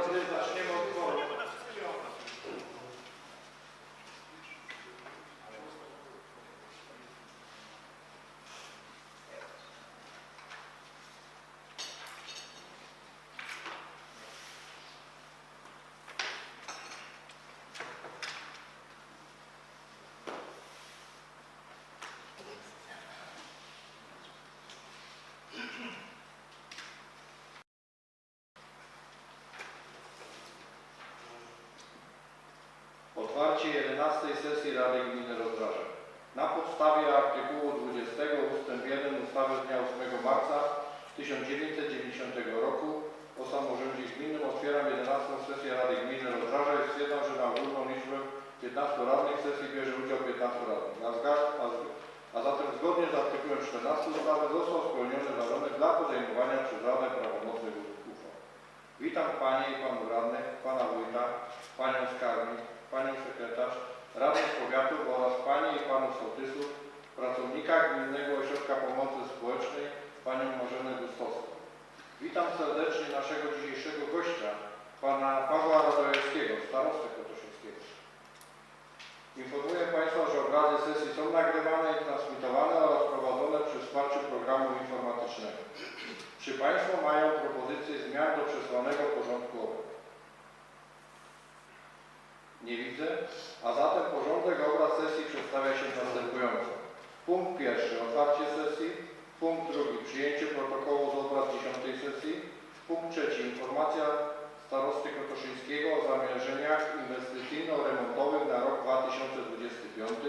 drodzy, zaczniemy od kworum. Otwarcie 11. sesji Rady Gminy Rozdrażew. Na podstawie artykułu 20 ust. 1 ustawy z dnia 8 marca 1990 roku o samorządzie gminnym otwieram 11. sesję Rady Gminy Rozdrażew i stwierdzam, że na ogólną liczbę 15 radnych sesji bierze udział 15 radnych. A zatem zgodnie z artykułem 14 ustawy został spełniony warunek dla podejmowania przez Radę prawomocnych uchwał. Witam Panie i Panów Radnych, Pana Wójta, Panią Skarbnik, Panią Sekretarz, Radnych Powiatów oraz Panie i Panów Sołtysów, pracownika Gminnego Ośrodka Pomocy Społecznej, Panią Marzenę Gustowską. Witam serdecznie naszego dzisiejszego gościa, Pana Pawła Radojewskiego, starostę kotoszyńskiego. Informuję Państwa, że obrady sesji są nagrywane i transmitowane oraz prowadzone przy wsparciu programu informatycznego. Czy Państwo mają propozycje zmian do przesłanego porządku obrad? Nie widzę, a zatem porządek obrad sesji przedstawia się następująco. Punkt pierwszy – otwarcie sesji. Punkt drugi – przyjęcie protokołu z obrad 10. sesji. Punkt trzeci – informacja starosty kotoszyńskiego o zamierzeniach inwestycyjno-remontowych na rok 2025.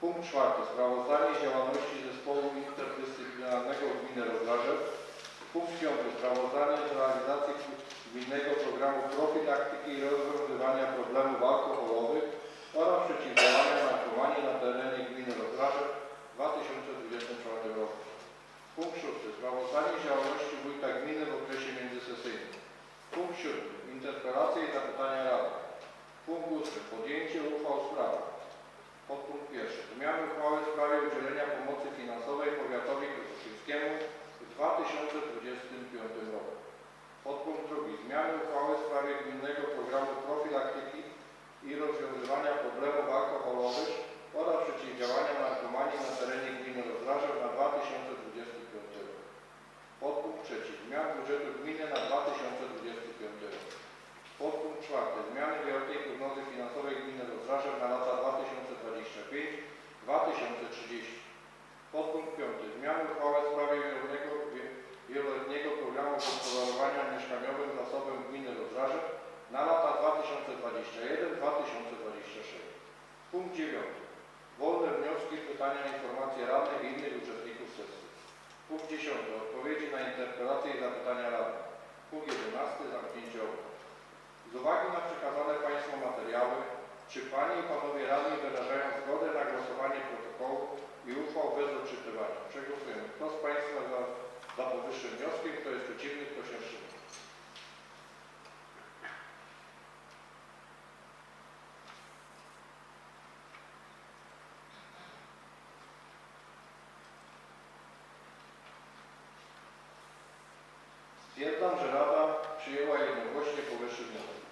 Punkt czwarty – sprawozdanie z działalności zespołu interdyscyplinarnego Gminy Rozdrażew. Punkt piąty – sprawozdanie z realizacji Gminnego Programu Profilaktyki i Rozwiązywania Problemów Alkoholowych oraz Przeciwdziałania narkomanii na terenie Gminy Rozdrażew w 2024 roku. Punkt szósty – sprawozdanie z działalności wójta gminy w okresie międzysesyjnym. Punkt siódmy – interpelacje i zapytania Rady. Punkt ósmy – podjęcie uchwał w sprawach. Podpunkt pierwszy – zmiany uchwały w sprawie udzielenia pomocy finansowej powiatowi kotoszyńskiemu w 2025 roku. Podpunkt drugi – zmiany uchwały w sprawie Gminnego Programu Profilaktyki i Rozwiązywania Problemów Alkoholowych oraz Przeciwdziałania Narkomanii na terenie Gminy Rozdrażew na 2025 rok. Podpunkt trzeci – zmian budżetu gminy na 2025 rok. Podpunkt czwarty – zmiany wieloletniej prognozy finansowej Gminy Rozdrażew na lata 2025-2030. Podpunkt piąty – zmiany uchwały w sprawie wieloletniego programu gospodarowania mieszkaniowym zasobem Gminy Rozdrażew na lata 2021-2026. Punkt dziewiąty – wolne wnioski, pytania, informacje radnych i innych uczestników sesji. Punkt 10. Odpowiedzi na interpelacje i zapytania radnych. Punkt 11. Zamknięcie obrad. Z uwagi na przekazane Państwu materiały, czy Panie i Panowie Radni wyrażają zgodę na głosowanie protokołu i uchwał bez odczytywania? Przegłosujemy. Kto z Państwa za powyższym wnioskiem, kto jest przeciwny, kto się wstrzymał? Stwierdzam, że Rada przyjęła jednogłośnie powyższy wniosek.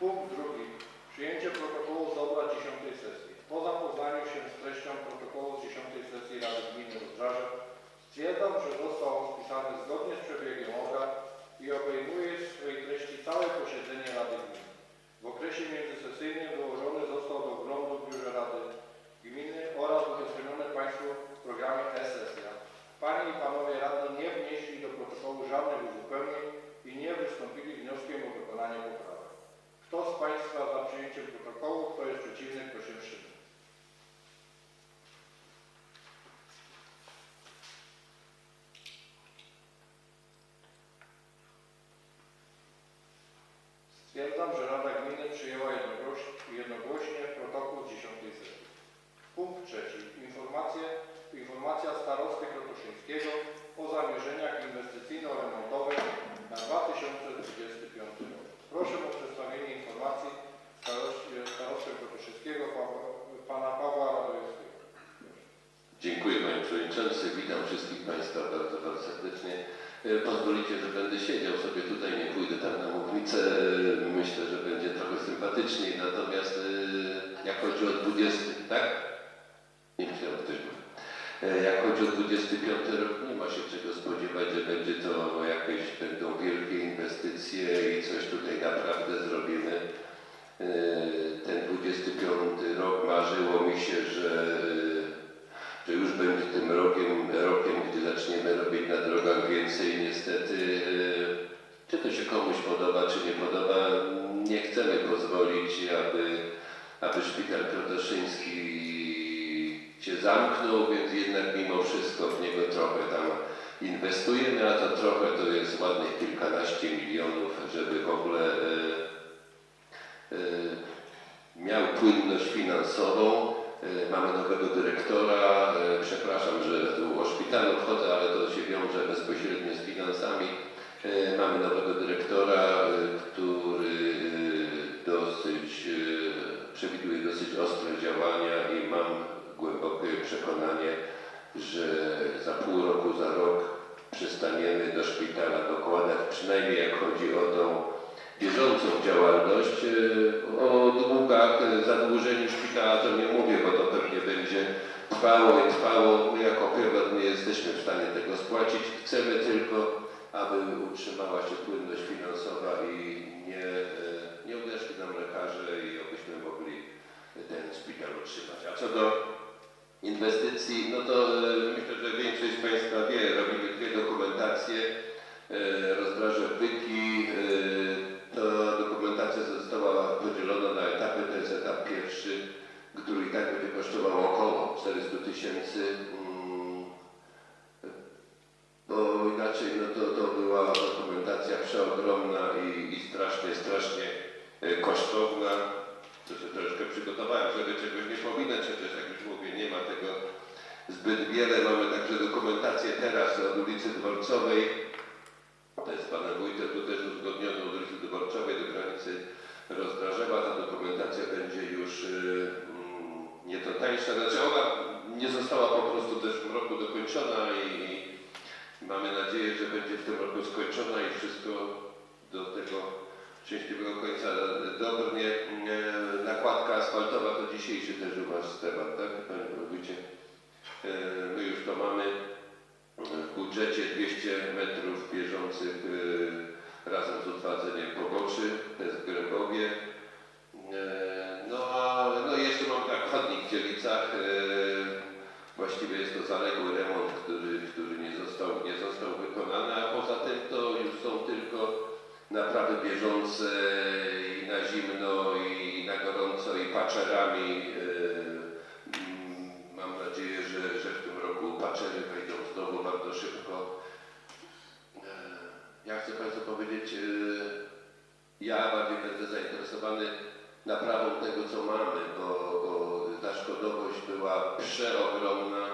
Punkt drugi. Przyjęcie protokołu z obrad 10. sesji. Po zapoznaniu się z treścią protokołu z 10. sesji Rady Gminy Rozdrażew stwierdzam, że został on spisany zgodnie z przebiegiem obrad i obejmuje w swojej treści całe posiedzenie Rady Gminy. W okresie międzysesyjnym wyłożony został do wglądu w Biurze Rady Gminy oraz udostępniony Państwu w programie e-sesja. Panie i Panowie Radni nie wnieśli do protokołu żadnych uzupełnień i nie wystąpili wnioskiem o wykonanie poprawek. Kto z Państwa za przyjęciem protokołu, kto jest przeciwny, kto się wstrzymał? Stwierdzam, że Rada Gminy przyjęła jednogłośnie protokół z 10. sesji. Punkt trzeci. Informacja starosty kotoszyńskiego o zamierzeniach inwestycyjno-remontowych na 2025 rok. Proszę o przedstawienie informacji starosty kotoszyńskiego pana Pawła Radojewskiego. Dziękuję Panie Przewodniczący. Przewodniczący, witam wszystkich Państwa bardzo, bardzo serdecznie. Pozwolicie, że będę siedział sobie tutaj, nie pójdę tam na mównicę. Myślę, że będzie trochę sympatyczniej, natomiast jak chodzi o 20, tak? Nie chciał ktoś mówić. Jak chodzi o 25 rok, nie ma się czego spodziewać, że będzie to jakieś, będą wielkie inwestycje i coś tutaj naprawdę zrobimy. Ten 25 rok marzyło mi się, że już będzie tym rokiem, gdy zaczniemy robić na drogach więcej. Niestety, czy to się komuś podoba, czy nie podoba, nie chcemy pozwolić, aby szpital krotoszyński się zamknął, więc jednak mimo wszystko w niego trochę tam inwestujemy, a to trochę to jest ładnych kilkanaście milionów, żeby w ogóle miał płynność finansową. Mamy nowego dyrektora, przepraszam, że tu o szpitalu wchodzę, ale to się wiąże bezpośrednio z finansami. Mamy nowego dyrektora, który przewiduje dosyć ostre działania i mam głębokie przekonanie, że za pół roku, za rok przestaniemy do szpitala dokładać, przynajmniej jak chodzi o tą bieżącą działalność. O długach, zadłużeniu szpitala to nie mówię, bo to pewnie będzie trwało i trwało. My jako prywat nie jesteśmy w stanie tego spłacić. Chcemy tylko, aby utrzymała się płynność finansowa i nie odeszli nam lekarze i abyśmy mogli ten szpital utrzymać. A co do inwestycji, no to myślę, że większość z Państwa wie, robimy dwie dokumentacje. Rozdroże Byki. Ta dokumentacja została podzielona na etapy. To jest etap pierwszy, który i tak będzie kosztował około 400 000. Bo inaczej no to była dokumentacja przeogromna i strasznie kosztowna. To się troszkę przygotowałem, żeby czegoś nie pominąć, chociaż jak już mówię, nie ma tego zbyt wiele. Mamy także dokumentację teraz od ulicy Dworcowej. To jest panem wójtem, tu też uzgodniono od ulicy Dworcowej do granicy Rozdrażewa. Ta dokumentacja będzie już nieco tańsza. Znaczy ona nie została po prostu też w tym roku dokończona i mamy nadzieję, że będzie w tym roku skończona i wszystko do tego szczęśliwego końca dobrnie. Nakładka asfaltowa to dzisiejszy też u Was temat, tak? Panie wójcie? My już to mamy. W budżecie 200 metrów bieżących razem z utwardzeniem poboczy, to jest w Grębowie. No i jeszcze mam tak, chodnik w Dzielicach. Właściwie jest to zaległy remont, który nie został wykonany, a poza tym to już są tylko naprawy bieżące i na zimno, i na gorąco, i paczerami. Mam nadzieję, że w tym roku paczery wejdą znowu bardzo szybko. Ja chcę Państwu powiedzieć, ja bardziej będę zainteresowany naprawą tego, co mamy, bo ta szkodowość była przeogromna.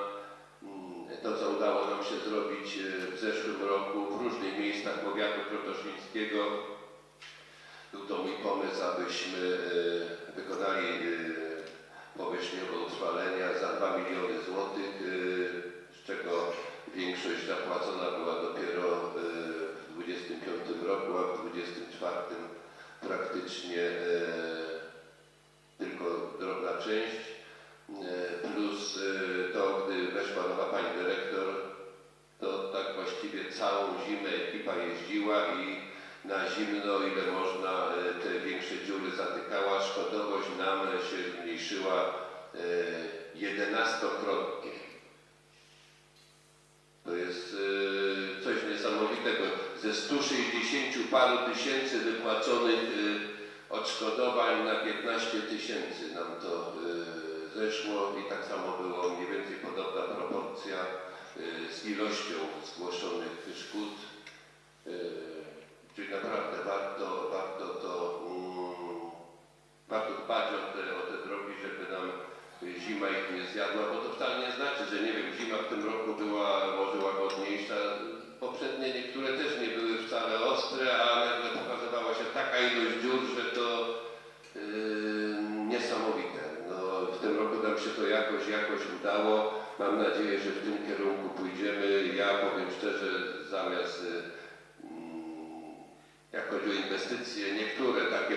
To, co udało nam się zrobić w zeszłym roku w różnych miejscach powiatu krotoszyńskiego, był to mój pomysł, abyśmy wykonali powierzchniowe utrwalenia za 2 miliony złotych, z czego większość zapłacona była dopiero w 25 roku, a w 24 praktycznie tylko drobna część, plus to, gdy weszła nowa pani dyrektor, to tak właściwie całą zimę ekipa jeździła i na zimno, ile można, te większe dziury zatykała. Szkodowość nam się zmniejszyła 11-krotnie. To jest coś niesamowitego. Ze 160 paru tysięcy wypłaconych odszkodowań na 15 000 nam to zeszło i tak samo było mniej więcej podobna proporcja z ilością zgłoszonych szkód. Czyli naprawdę warto dbać o te drogi, żeby nam zima ich nie zjadła, bo to wcale nie znaczy, że nie wiem, zima w tym roku była może łagodniejsza. Poprzednie niektóre też nie były wcale ostre, a nagle pokazywała się taka ilość dziur, że to niesamowite. No, w tym roku nam się to jakoś jakoś udało. Mam nadzieję, że w tym kierunku pójdziemy. Ja powiem szczerze, zamiast jak chodzi o inwestycje, niektóre takie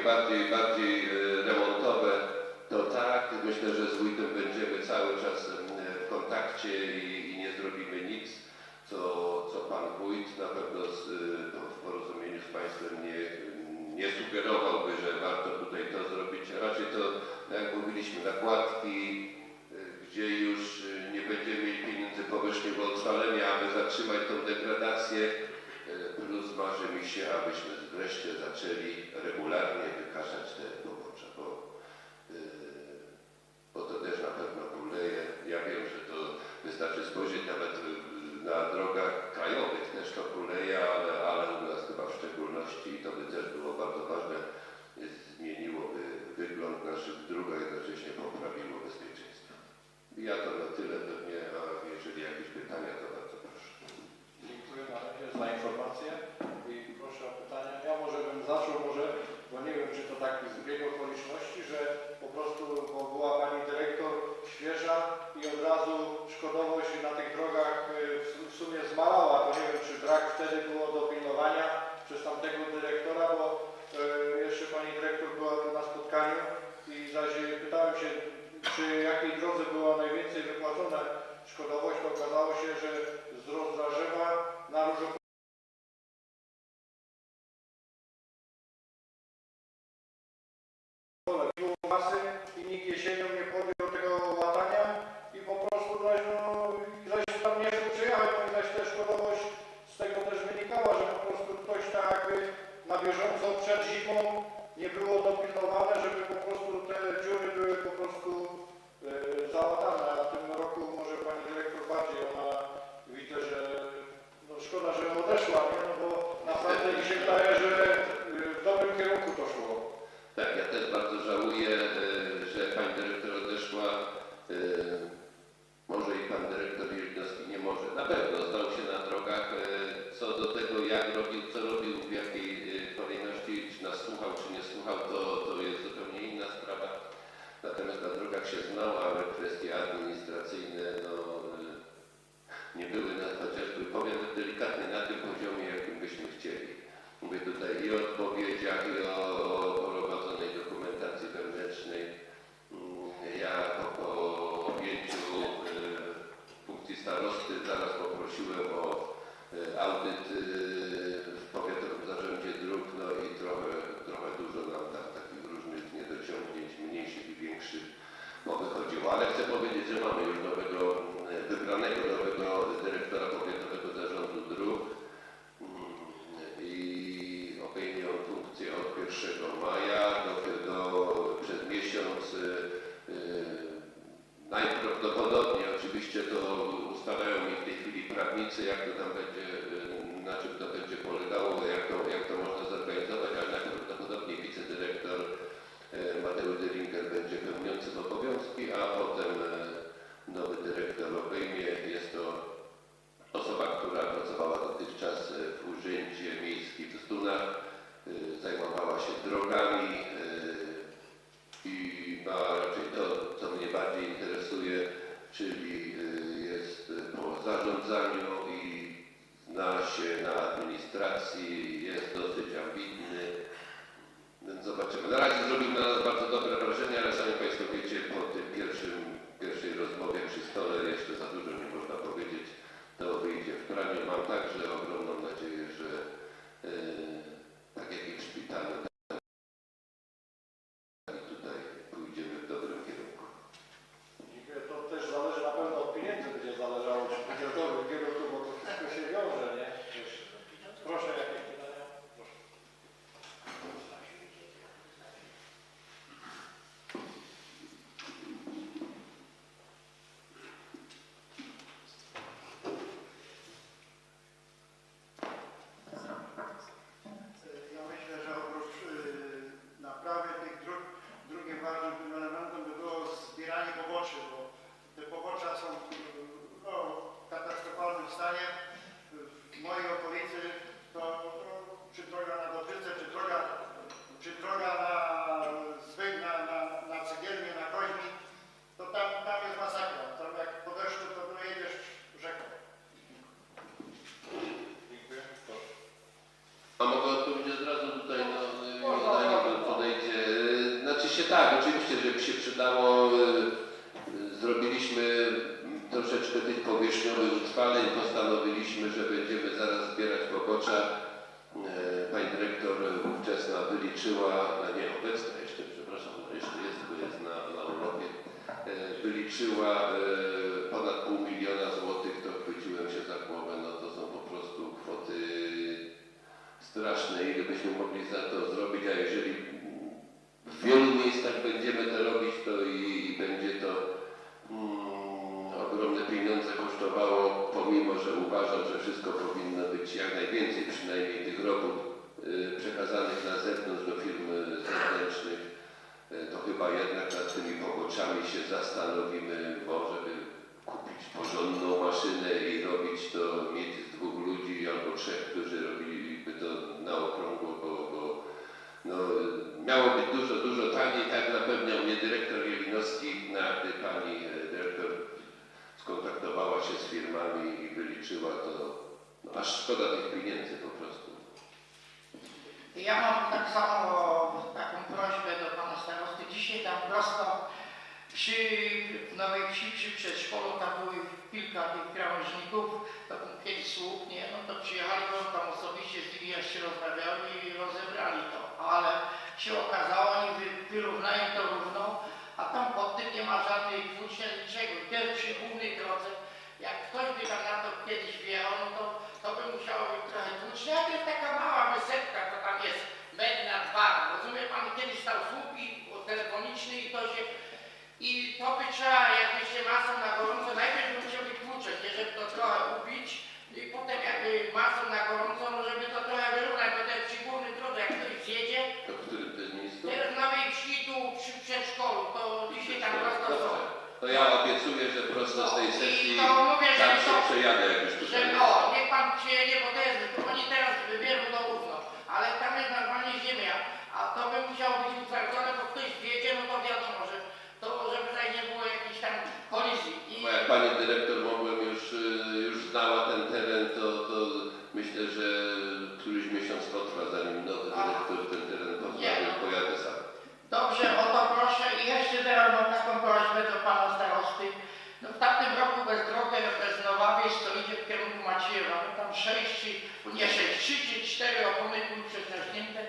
bardziej remontowe, to tak, myślę, że z wójtem będziemy cały czas w kontakcie i nie zrobimy nic, co pan wójt na pewno w porozumieniu z państwem nie sugerowałby, że warto tutaj to zrobić. Raczej to, jak mówiliśmy, nakładki, gdzie już nie będziemy mieli pieniędzy powierzchniowo utrwalenia, aby zatrzymać tą degradację. Plus marzy mi się, abyśmy wreszcie zaczęli regularnie wykaszać te pobocze, bo to też na pewno kuleje. Ja wiem, że to wystarczy spojrzeć nawet na drogach krajowych, też to kuleje, ale u nas chyba w szczególności i to by też było bardzo ważne, zmieniłoby wygląd naszych dróg, a jednocześnie poprawiło bezpieczeństwo. Ja to na tyle pewnie, a jeżeli jakieś pytania, to bardzo proszę. Dziękuję na razie za informację i proszę o pytania. Ja może bym zaczął, bo nie wiem, czy to taki zbieg okoliczności, że po prostu, bo była pani dyrektor świeża i od razu szkodowość na tych drogach w sumie zmalała. To nie wiem, czy brak wtedy było dopilnowania przez tamtego dyrektora, bo jeszcze pani dyrektor była tu na spotkaniu i zaś pytałem się, przy jakiej drodze była najwięcej wypłacone szkodowość, to okazało się, że z Rozdrażewa na Różopole było masy i nikt jesienią nie podjął tego łatania i po prostu zaś tam nie chciał przyjechać, no i zaś też szkodowość z tego też wynikała, że po prostu ktoś tak jakby na bieżąco przed zimą nie było dopilnowane, żeby po prostu te dziury były po prostu załatane, a w tym roku może pani dyrektor bardziej, ona widzę, że no szkoda, że odeszła, nie? No bo naprawdę mi się wydaje, że w dobrym kierunku to szło. Tak, ja też bardzo żałuję, że pani dyrektor odeszła. Może i pan dyrektor Wielkowski nie może. Na pewno znał się na drogach. Co do tego, jak robił, co robił, w jakiej kolejności, czy nas słuchał, czy nie słuchał, to jest zupełnie inna sprawa. Natomiast na drogach się znał, ale kwestie administracyjne nie były, chociażby powiem delikatnie, na tym poziomie, jakim byśmy chcieli. Mówię tutaj i o odpowiedziach, i o prowadzonej dokumentacji wewnętrznej. Ja po objęciu funkcji starosty zaraz poprosiłem o audyt w Powiatowym Zarządzie Dróg, no i trochę dużo nam tam takich różnych niedociągnięć, mniejszych i większych wychodziło. Ale chcę powiedzieć, że mamy już wybranego nowego dyrektora Powiatowego Zarządu Dróg i obejmie on funkcję od 1 maja przez miesiąc. Najprawdopodobniej, oczywiście to ustalają mi w tej chwili prawnicy, jak to tam będzie, na czym to będzie polegało, jak to można zorganizować, ale najprawdopodobniej wicedyrektor Mateusz Deringer będzie pełniącym obowiązki, a potem nowy dyrektor obejmie. Jest to osoba, która pracowała dotychczas w Urzędzie Miejskim w Zdunach, zajmowała się drogami i ma raczej to, co mnie bardziej interesuje, czyli jest po zarządzaniu i zna się na administracji, jest dosyć ambitny. Więc zobaczymy. Na razie zrobił na nas bardzo dobre wrażenie, ale sami Państwo wiecie, po tym pierwszej rozmowie przy stole jeszcze za dużo nie można powiedzieć. To wyjdzie w praniu. Mam także ogromną nadzieję, że tak jak i w szpitalu, tutaj pójdziemy w dobrym kierunku. Dziękuję. To też zależy na pewno od pieniędzy, będzie zależało, czy będzie w dobrym kierunku, bo tak, oczywiście, żeby się przydało. Zrobiliśmy troszeczkę tych powierzchniowych utrwaleń, postanowiliśmy, że będziemy zaraz zbierać pobocza. Pani dyrektor ówczesna wyliczyła, nieobecna jeszcze, przepraszam, jeszcze jest, bo jest na urlopie, wyliczyła ponad 500 000 złotych, to chwyciłem się za głowę, no to są po prostu kwoty straszne, ile byśmy mogli za to zrobić, a jeżeli w wielu miejscach będziemy to robić, to i będzie to ogromne pieniądze kosztowało, pomimo że uważam, że wszystko powinno być jak najwięcej, przynajmniej tych robót przekazanych na zewnątrz do firm zewnętrznych, to chyba jednak nad tymi poboczami się zastanowimy, bo żeby kupić porządną maszynę i robić to, mieć z 2 ludzi albo 3, którzy robiliby to na okrągło, bo no, miało być dużo taniej, tak zapewniał mnie dyrektor Jelinowski, gdy pani dyrektor skontaktowała się z firmami i wyliczyła to, no, aż szkoda tych pieniędzy po prostu. Ja mam tak samo taką prośbę do pana starosty. Dzisiaj tam prosto w Nowej Wsi przy przedszkolu tam były kilka tych krawężników, to był kiedyś słup, nie? No to przyjechali, bo tam osobiście z nimi jeszcze rozmawiali i rozebrali to, ale się okazało, oni wyrównają to równo, a tam pod tym nie ma żadnej tłucznia, niczego. Przy głównej drodze, jak ktoś by tam na to kiedyś wjechał, no to by musiało być trochę tłucznia, to jest taka mała wysepka, to tam jest metr na 2, rozumie pan, kiedyś stał słup telefoniczny i to się... I to by trzeba, jakby się masą na gorąco, najpierw by musiał być tłuczek, nie, żeby to trochę ubić i potem jakby masą na gorąco, no żeby to trochę wyrównać, bo tak przy głównej drodze, jak ktoś zjedzie, To w którym to jest miejscu? to jest w Nowej Wsi tu przy przedszkolu, to dzisiaj tam prosto są. Dobrze. To ja obiecuję, że prosto z tej sesji I to mówię, tam żeby się to, przejadę, jak już tutaj że jest. no, niech pan przyjedzie, bo to jest, oni teraz wybierą to równo, ale tam jest normalnie ziemia, a to by musiało być utwardzone, bo ktoś wjedzie, no to wiadomo, że to, żeby tutaj nie było jakichś tam kolizji. Bo jak pani dyrektor mogłem już znała ten teren, to myślę, że któryś miesiąc potrwa, zanim nowy dyrektor ten teren pozna, Nie, więc no. pojadę sam. Dobrze, o to proszę i jeszcze teraz mam taką prośbę do pana starosty. No w tamtym roku bez drogi, bez Nowawiec to idzie w kierunku Maciejewa. No tam 3 czy 4 opony były przetrzaśnięte.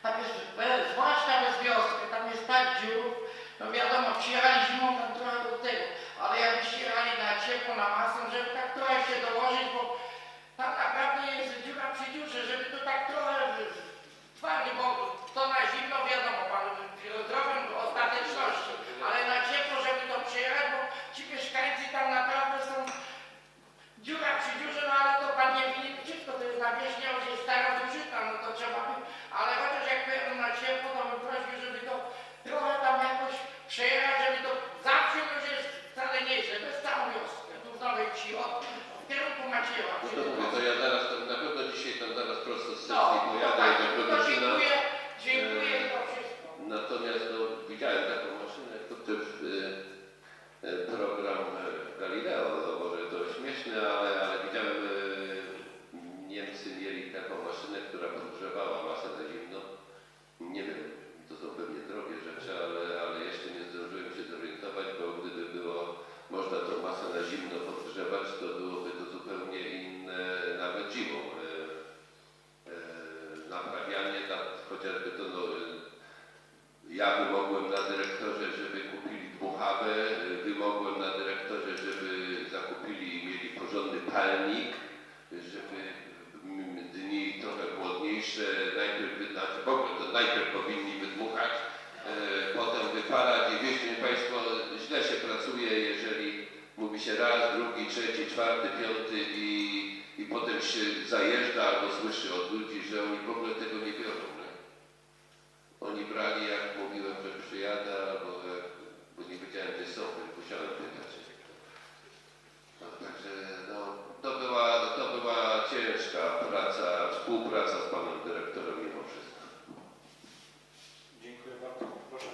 Tam jest, zwłaszcza bez wioski, tam jest tak dziurów. No wiadomo, przyjechali zimą tam trochę do tego, ale jakbyście jechali na ciepło, na masę, żeby tak trochę się dołożyć, bo tam naprawdę jest dziura przy dziurze, żeby to tak trochę twardy, bo to na zimno wiadomo, pan drogą ostateczności, ale na ciepło, żeby to przyjechać, bo ci mieszkańcy tam naprawdę są dziura przy dziurze, no ale to pan nie widzi, wszystko to jest nawierzchnia, już jest stara zużyta, no to trzeba by, ale chociaż jak pojadą na ciepło, to bym prosił, żeby to trochę tam jakoś przejechać, żeby to zawsze już jest wcale nieźle, to jest całą wioskę, tu w Nowej Wsi, w kierunku Maciejewa. No to mówię, to ja zaraz, na pewno dzisiaj tam zaraz prosto z No, sesji pojadę i tak to do Brzeżyna. dziękuję za wszystko. Natomiast no, widziałem taką maszynę, to też program Galileo, no może to śmieszne, ale widziałem, Niemcy mieli taką maszynę, która podgrzewała masę na zimno. Nie wiem, to są pewnie drogie rzeczy, ale jeszcze nie zdążyłem się zorientować, bo gdyby było można tą masę na zimno podgrzewać, to byłoby to zupełnie inne, nawet zimą. Naprawianie, chociażby to, no, ja wymogłem na dyrektorze, żeby kupili dmuchawę, wymogłem na dyrektorze, żeby zakupili i mieli porządny palnik, żeby dni trochę chłodniejsze, w ogóle to najpierw powinni wydmuchać, potem wypalać i wiecie Państwo, źle się pracuje, jeżeli mówi się raz, drugi, trzeci, czwarty, piąty i potem się zajeżdża albo słyszy od ludzi, że oni w ogóle tego nie biorą. Nie? Oni brali, jak mówiłem, że przyjadę, albo bo nie wiedziałem, gdzie są, więc musiałem pytać. No, także no, to była ciężka praca, współpraca z panem dyrektorem mimo wszystko. Dziękuję bardzo. Proszę.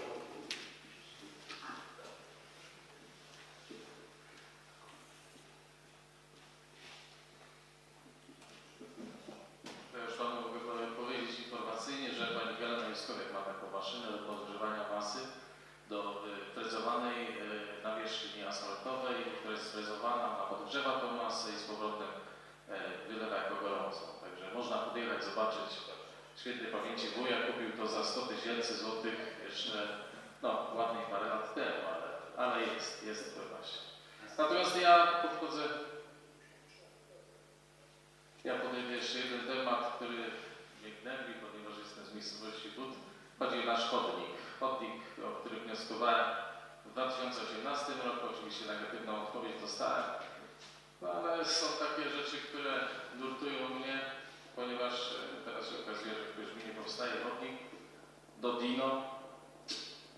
Ja już panu mogę powiedzieć informacyjnie, że pani Galina Juskowiak ma taką maszynę, no podgrzewa tą masę i z powrotem wylewa jako gorącą. Także można podjechać, zobaczyć. Świętej pamięci wuja kupił to za 100 000 złotych jeszcze, no ładnych parę lat temu, ale jest to właśnie. Natomiast ja podejdę jeszcze jeden temat, który mnie gnębi, ponieważ jestem z miejscowości Bud. Chodzi o nasz chodnik. Chodnik, o który wnioskowałem w 2018 roku. Oczywiście negatywną odpowiedź dostałem. No ale są takie rzeczy, które nurtują mnie, ponieważ teraz się okazuje, że w Koźminie powstaje chodnik do Dino.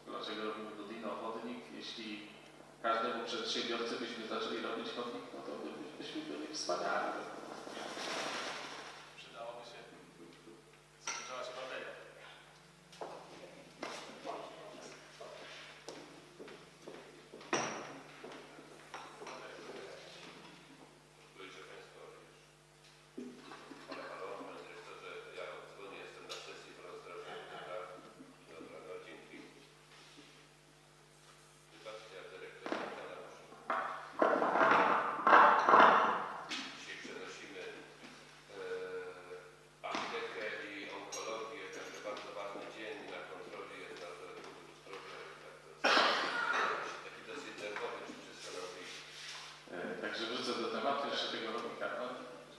Dlaczego robimy do Dino chodnik? Jeśli każdemu przedsiębiorcy byśmy zaczęli robić chodnik, no to byśmy byli wspaniali. Przydałoby się. Skończyła się bateria. Ludzie Państwo halo, panie dyrektorze, ja dzwonię, jestem na sesji w rozdrażnieniu, tak? Dobra, no dzięki. Wybaczcie, ja dyrektor dzisiaj przenosimy aptekę i onkologię, także bardzo ważny dzień na kontroli jest na zdrowie, tak to jest taki dosyć nerwowy, czy przestanowi. Także wrócę do tematu jeszcze tego chodnika. No,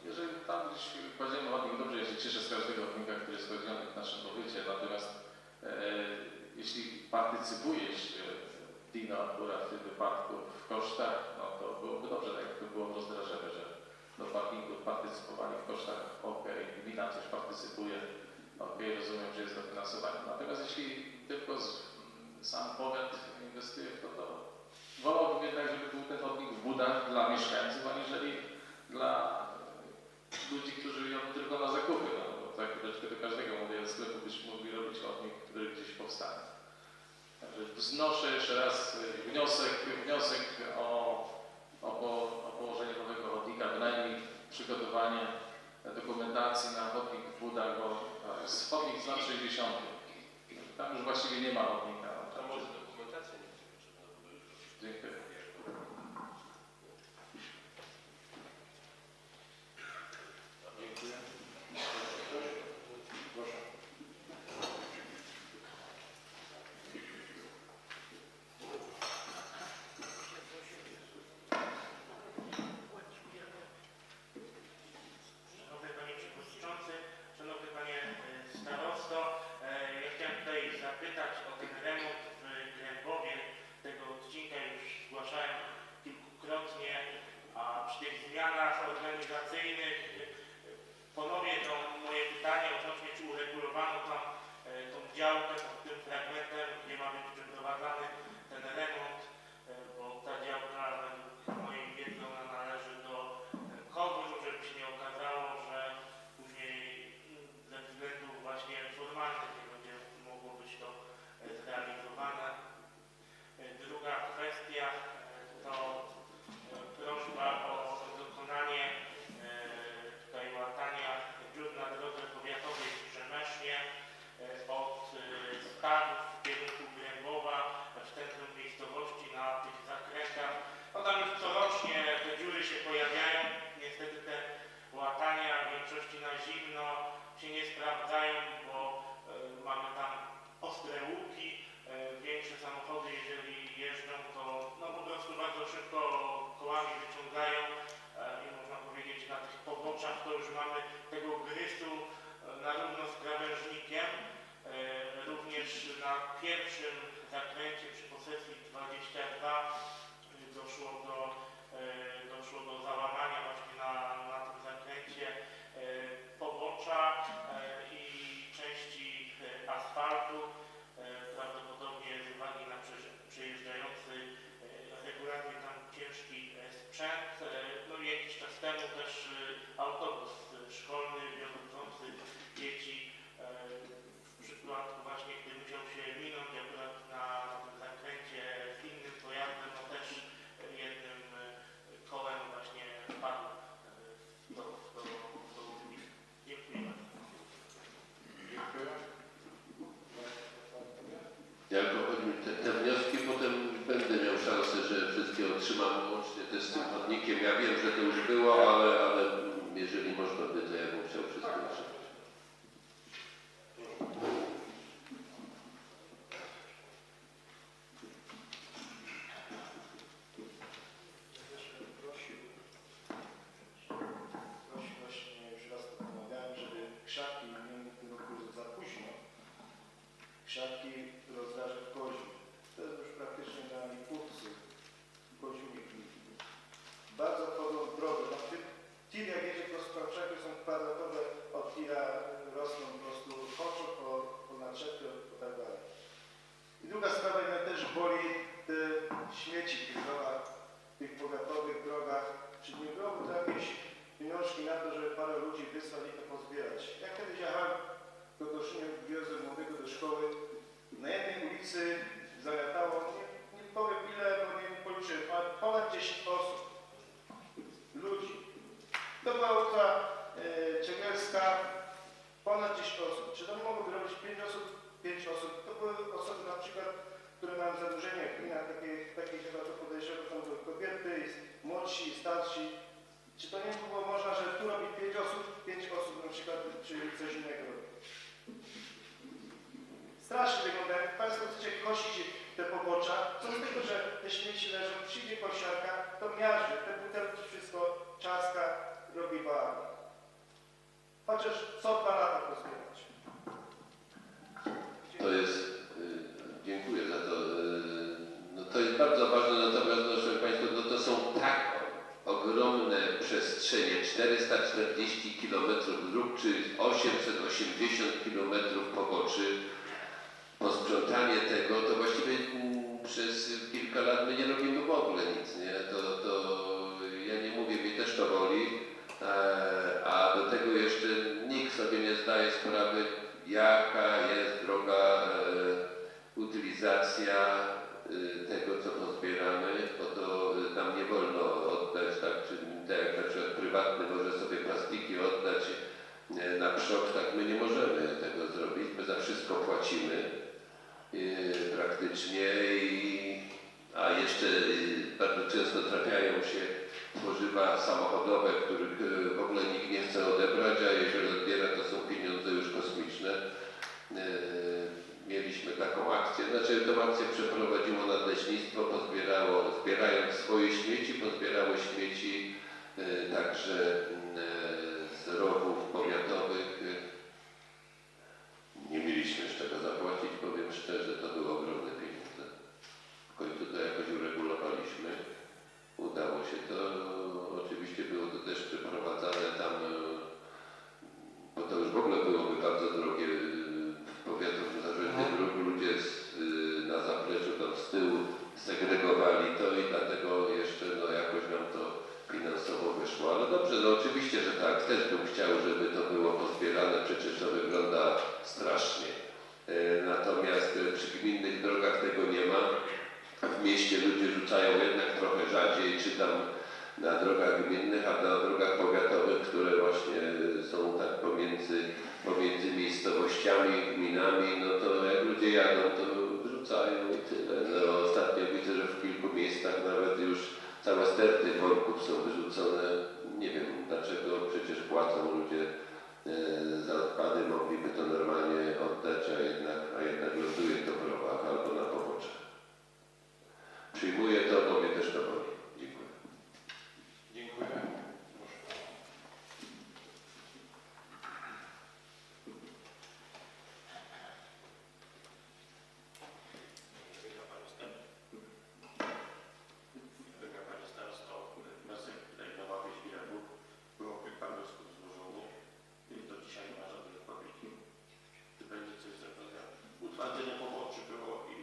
jeżeli tam gdzieś kładziemy chodnik, dobrze, ja się cieszę z każdego chodnika, który jest kładziony w naszym powiecie, natomiast jeśli partycypujesz Dino akurat w tym wypadku w kosztach, no to byłoby dobrze, tak jak to było w Rozdrażewie, że do parkingu partycypowali w kosztach, gmina coś partycypuje, rozumiem, że jest dofinansowanie. Natomiast jeśli tylko sam powiat inwestuje w to, wolałbym jednak, żeby był ten chodnik w Budach dla mieszkańców, aniżeli dla ludzi, którzy jadą tylko na zakupy. No, bo tak troszeczkę do każdego modelu sklepu byśmy mogli robić chodnik, który gdzieś powstanie. Także wznoszę jeszcze raz wniosek o położenie nowego chodnika, bynajmniej przygotowanie dokumentacji na chodnik w Budach, bo to jest chodnik z lat 60. Tam już właściwie nie ma chodnika. A może dokumentacja nie będzie potrzebna, bo już Dziękuję. Dziękuję. Ktoś? Proszę. Szanowny Panie Przewodniczący, Szanowny Panie Starosto, ja chciałem tutaj zapytać o ten remont licznikiem. Ja wiem, że to już było, ale jeżeli można by, to ja bym chciał wszystko jeszcze. Prosił właśnie, już raz to pomawiałem, żeby krzaki, nie wiem, w tym roku jest za późno, krzaki rozdarze w Koziu. To jest już praktycznie na Lipówcy, Koziu i Kniki. Bardzo wchodzą w drogę. Na tym tir, jak jedzie prosto krzaki, są kwadratowe, od tira rosną po prostu chodzą po naczepie i tak dalej. I druga sprawa, mnie też boli te śmieci w tych drogach, w tych powiatowych drogach. Czy nie byłoby to jakieś pieniążki na to, żeby parę ludzi wysłać i to pozbierać? Jak kiedyś jechałem do Koszynia, wiozłem młodego do szkoły, na jednej ulicy zamiatało, nie powiem ile, bo nie policzyłem, ale ponad 10 osób, ludzi. To była ulica Czegielska, ponad 10 osób. Czy to mogłoby robić 5 osób? 5 osób. To były osoby na przykład, które mają zadłużenie w gminach, takie chyba to podejrzewam, tam były kobiety, młodsi, starsi. Czy to nie było można, że tu robi 5 osób na przykład, czy coś innego robi? Strasznie wygląda. Jak Państwo chcecie kosić te pobocza, co z tego, że te śmieci leżą, przyjdzie kosiarka, to miarzy, te butelki, wszystko, czaska, robi bałagan. Chociaż co 2 lata pozbierać. To jest, dziękuję za to. No to jest bardzo ważne, natomiast proszę Państwa, no to są tak ogromne przestrzenie, 440 km dróg czy 880 km poboczy. Posprzątanie tego, to właściwie przez kilka lat my nie robimy w ogóle nic, nie? Ja nie mówię, mnie też to boli, a do tego jeszcze nikt sobie nie zdaje sprawy, jaka jest droga utylizacja tego, co pozbieramy, bo to nam nie wolno oddać, tak, czy tak jak na przykład prywatny może sobie plastiki oddać na przok, tak my nie możemy tego zrobić, my za wszystko płacimy praktycznie, a jeszcze bardzo często trafiają się tworzywa samochodowe, których w ogóle nikt nie chce odebrać, a jeżeli odbiera, to są pieniądze już kosmiczne. Mieliśmy taką akcję, znaczy tę akcję przeprowadziło nadleśnictwo, zbierając swoje śmieci, pozbierało śmieci także z rowów powiatowych. Nie mieliśmy z czego zapłacić, powiem szczerze, to były ogromne pieniądze. W końcu to jakoś uregulowaliśmy. Udało się to. Oczywiście było to też przeprowadzane tam, bo to już w ogóle byłoby bardzo drogie w powiatowym zarządzie dróg. Ludzie na zapleczu tam z tyłu segregowali to i dlatego jeszcze no, jakoś nam to finansowo wyszło. Ale dobrze, no oczywiście, że tak. Też bym chciał, żeby to było pozbierane. Przecież to wygląda strasznie. Natomiast przy gminnych drogach tego nie ma. W mieście ludzie rzucają jednak trochę rzadziej, czy tam na drogach gminnych, a na drogach powiatowych, które właśnie są tak pomiędzy miejscowościami, gminami, no to jak ludzie jadą, to wrzucają i tyle. No, ostatnio widzę, że w kilku miejscach nawet już całe sterty worków są wyrzucone. Nie wiem dlaczego, przecież płacą ludzie za odpady, mogliby to normalnie oddać, a jednak ląduje to w rowach albo na poboczach. Przyjmuję to, bo mnie też to boli. Dziękuję. Dziękuję. Droga Pani Starosto, wniosek tutaj na łapie Świraku było kilka wniosków złożonych i do dzisiaj nie ma żadnej odpowiedzi. Czy będzie coś zrobione? Utwardzenie poboczy było i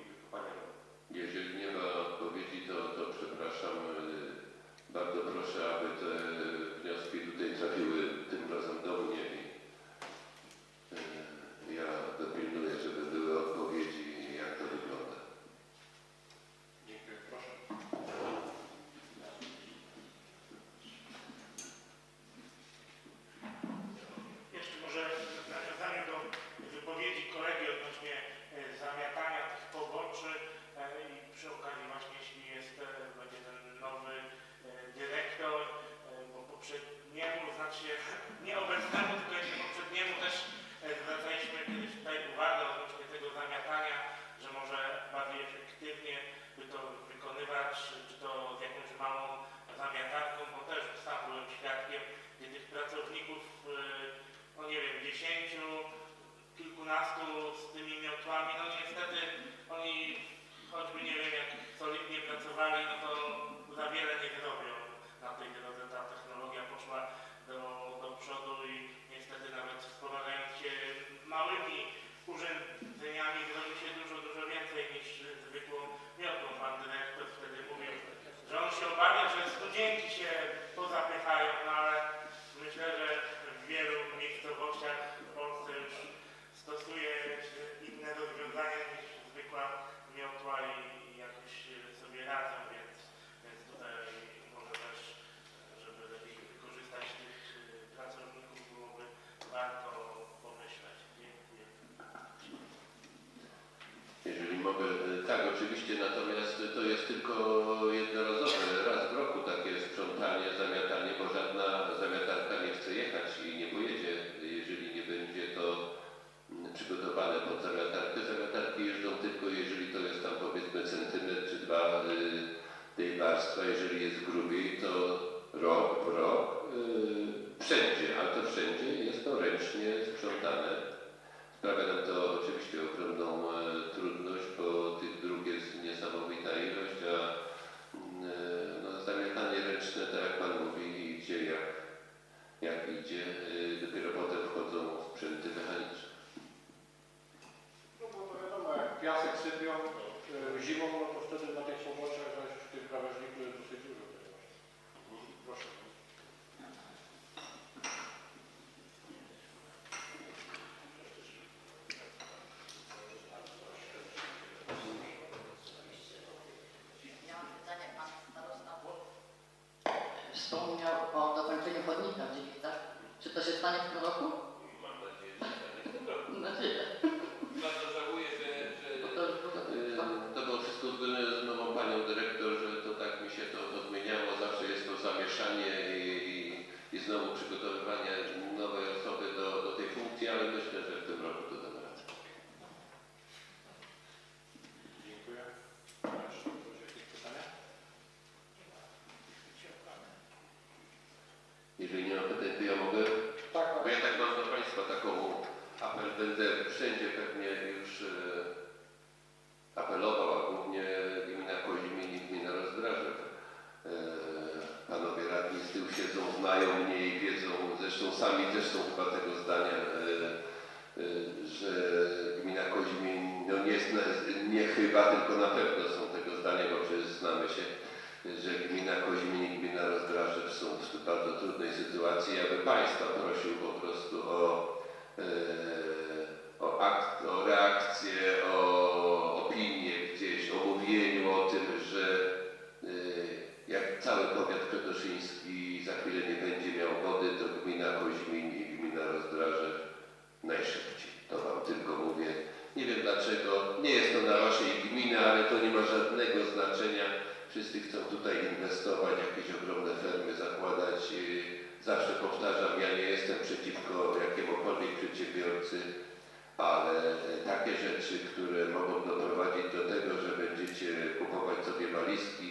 wspomniał o dokończeniu chodnika w Dziewicach. Czy to się stanie w tym roku? Mam nadzieję, że stanie w tym roku. Mam nadzieję. Bardzo żałuję, że Bo to już było to było wszystko uzgodnione z nową panią dyrektor, że to tak mi się to zmieniało. Zawsze jest to zamieszanie i znowu przygotowywanie nowej osoby do tej funkcji, ale myślę, że w tym roku to dam radę. Dziękuję. Jeszcze ktoś jakieś pytania? Jeżeli nie ma pytań, to ja mogę. Tak, Bo ja tak mam do Państwa taką apel, będę wszędzie pewnie już apelował, a głównie gmina Koźmin i gmina Rozdrażew. Panowie radni z tyłu siedzą, znają mnie i wiedzą, zresztą sami też są chyba tego zdania, że gmina Koźmin, no nie chyba, tylko na pewno są tego zdania, bo przecież znamy się, że gmina Koźmin i gmina Rozdrażew są w bardzo trudnej sytuacji. Ja bym Państwa prosił po prostu o reakcję, o opinię gdzieś, o mówieniu o tym, że jak cały powiat krotoszyński za chwilę nie będzie miał wody, to gmina Koźmin i gmina Rozdrażew najszybciej. To Wam tylko mówię. Nie wiem dlaczego, nie jest to na Waszej gminy, ale to nie ma żadnego znaczenia. Wszyscy chcą tutaj inwestować, jakieś ogromne fermy zakładać. Zawsze powtarzam, ja nie jestem przeciwko jakiemukolwiek przedsiębiorcy, ale takie rzeczy, które mogą doprowadzić do tego, że będziecie kupować sobie walizki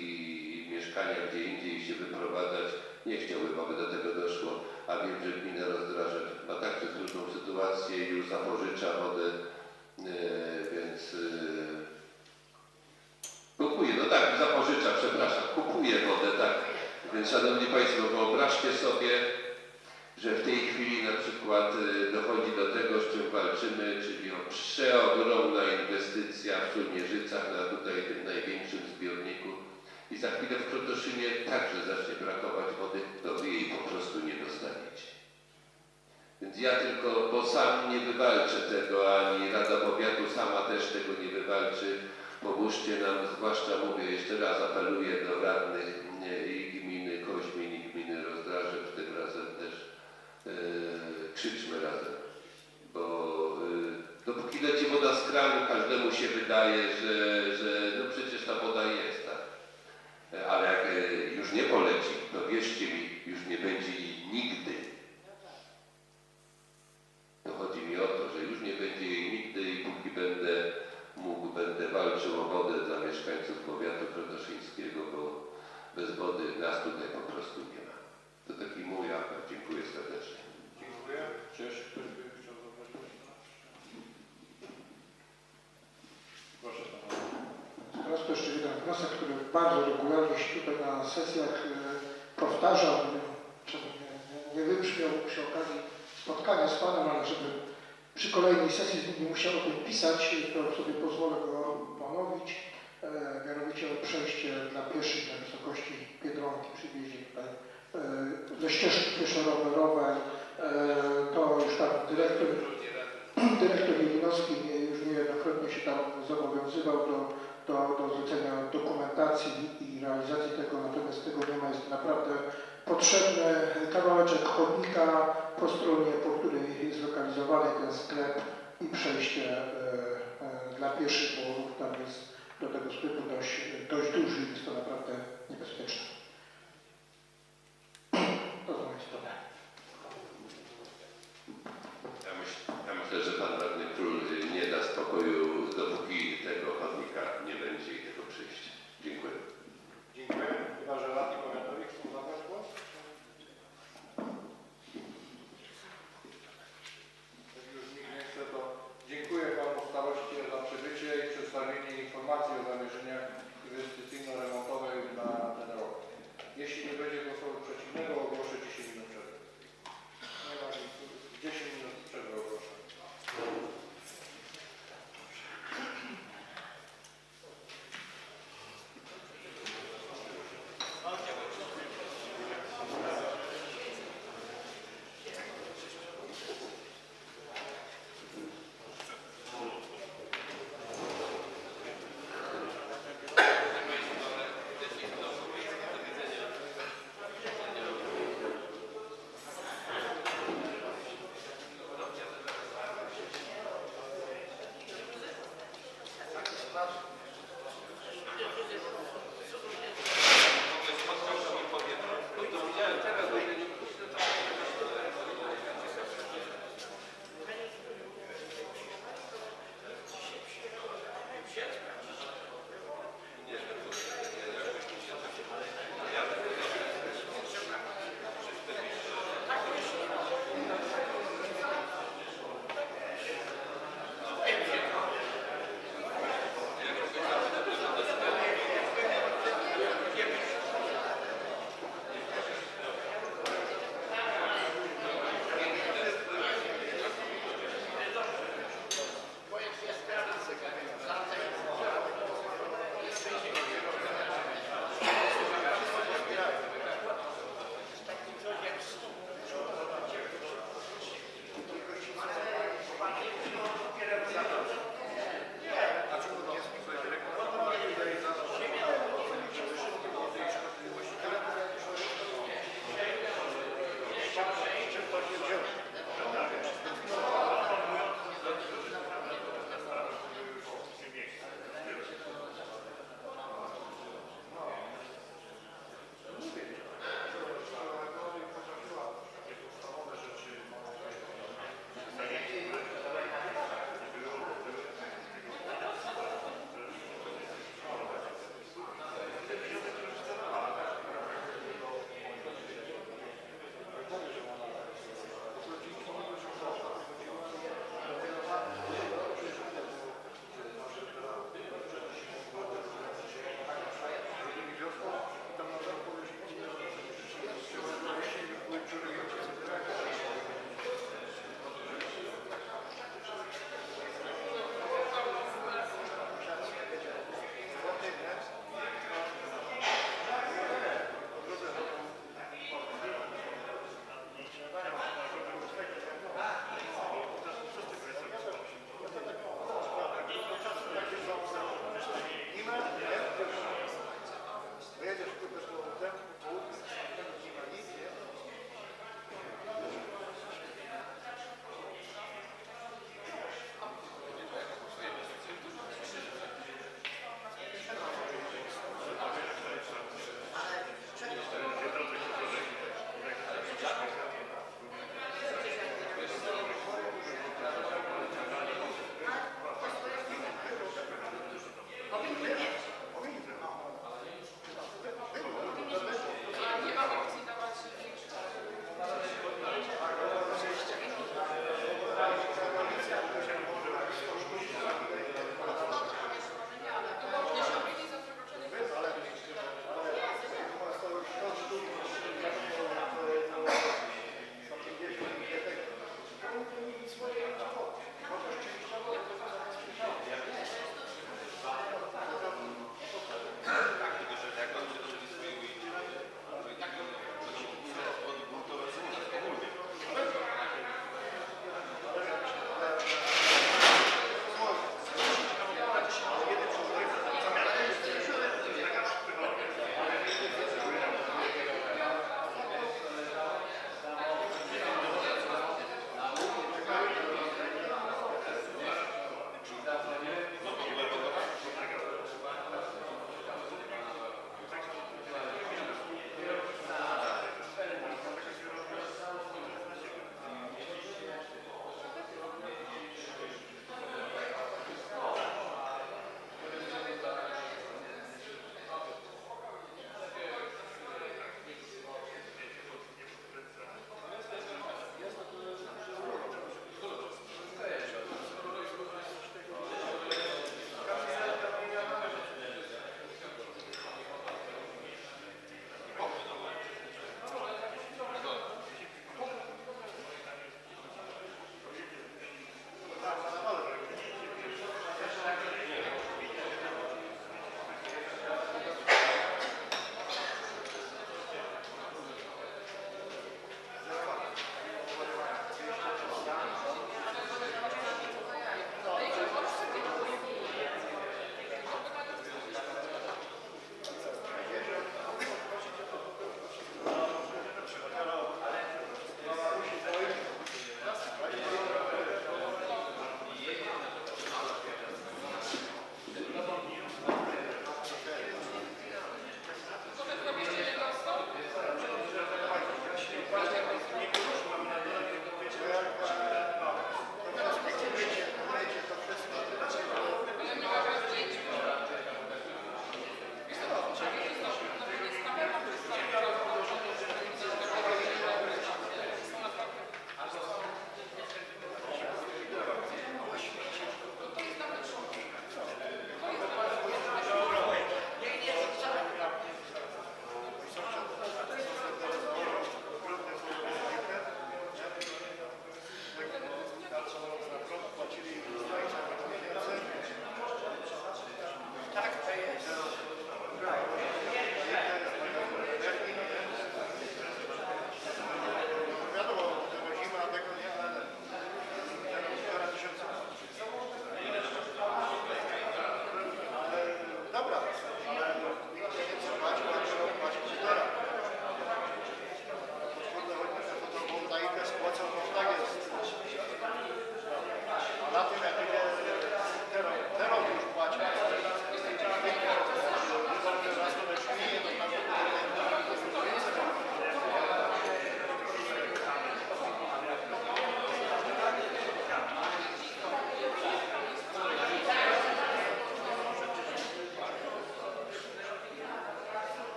i mieszkania gdzie indziej i się wyprowadzać, nie chciałbym, aby do tego doszło, a wiem, że gmina Rozdrażew ma także trudną sytuację i już zapożycza wodę, więc kupuje, no tak, zapożycza, przepraszam, kupuje wodę, tak. Więc szanowni Państwo, wyobraźcie sobie, że w tej chwili na przykład dochodzi do tego, z czym walczymy, czyli o przeogromna inwestycja w Szulmierzycach na tutaj tym największym zbiorniku i za chwilę w Krotoszynie także zacznie brakować wody, to wy jej po prostu nie dostaniecie. Więc ja tylko, bo sam nie wywalczę tego, ani Rada Powiatu sama też tego nie wywalczy. Pomóżcie nam, zwłaszcza mówię, jeszcze raz apeluję do radnych i gminy Koźmin i gminy Rozdrażew, tym razem też krzyczmy razem, bo dopóki leci woda z kranu, każdemu się wydaje, że no przecież ta woda jest, tak? Ale jak już nie poleci, to wierzcie mi, już nie będzie jej nigdy. To chodzi mi o to, że już nie będzie jej nigdy i póki będę walczył o wodę dla mieszkańców powiatu krotoszyńskiego, bo bez wody nas tutaj po prostu nie ma. To taki mój apel. Dziękuję serdecznie. Dziękuję. Czy jeszcze ktoś by chciał zabrać głos? Proszę Pana. Po raz jeszcze jeden wniosek, który bardzo regularnie się tutaj na sesjach powtarzał, żeby nie wybrzmiał przy okazji spotkania z Panem, ale żeby przy kolejnej sesji z nim nie musiał o tym pisać, to sobie pozwolę go ponowić. Mianowicie o przejście dla pieszych na wysokości Biedronki przy wjeździe tutaj ze ścieżki pieszo-rowerowej. To już tam dyrektor Jelinowski już niejednokrotnie się tam zobowiązywał do zlecenia dokumentacji i realizacji tego, natomiast tego nie ma. Jest naprawdę potrzebny kawałeczek chodnika po stronie, po której jest zlokalizowany ten sklep i przejście dla pieszych, bo tam jest do tego sklepu dość duży i jest to naprawdę niebezpieczne. To z mojej strony. Ja myślę, że Pan Radny Król nie da spokoju, dopóki tego chodnika nie będzie i tego przyjścia. Dziękuję. Dziękuję. Chyba, że radni powiatowi chcą zabrać głos? Jak już nikt nie chce, to dziękuję Panu staroście za przybycie i przedstawienie informacji o zamierzeniach inwestycyjno-remontowych na ten rok.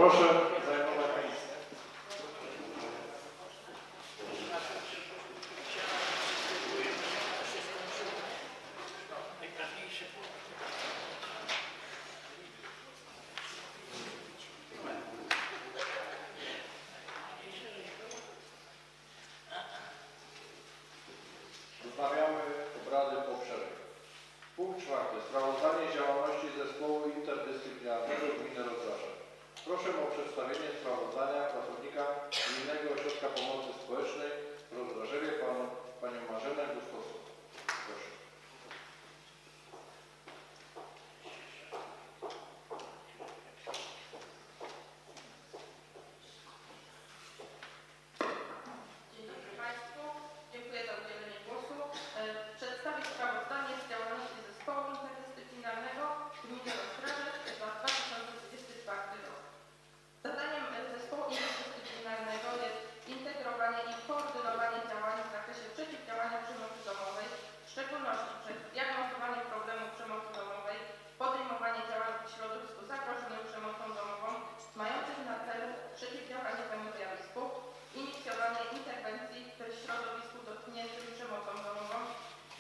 Proszę zajmować miejsce. Wznawiamy obrady po przerwie. Punkt 4. Sprawozdanie z działalności Zespołu Interdyscyplinarnego Gminy Rozdraże. Proszę o przedstawienie sprawozdania pracownika Gminnego Ośrodka Pomocy Społecznej w Rozdrażewie, panią Marzenę Gustowską. Proszę. Dzień dobry Państwu. Dziękuję za udzielenie głosu. Przedstawię sprawozdanie z działalności Zespołu Interdyscyplinarnego Gminy Rozdrażew za 2024 rok. Zadaniem Zespołu Interdyscyplinarnego jest integrowanie i koordynowanie działań w zakresie przeciwdziałania przemocy domowej, w szczególności przez diagnozowanie problemu przemocy domowej, podejmowanie działań w środowisku zagrożonym przemocą domową, mających na celu przeciwdziałanie temu zjawisku, inicjowanie interwencji w środowisku dotkniętym przemocą domową,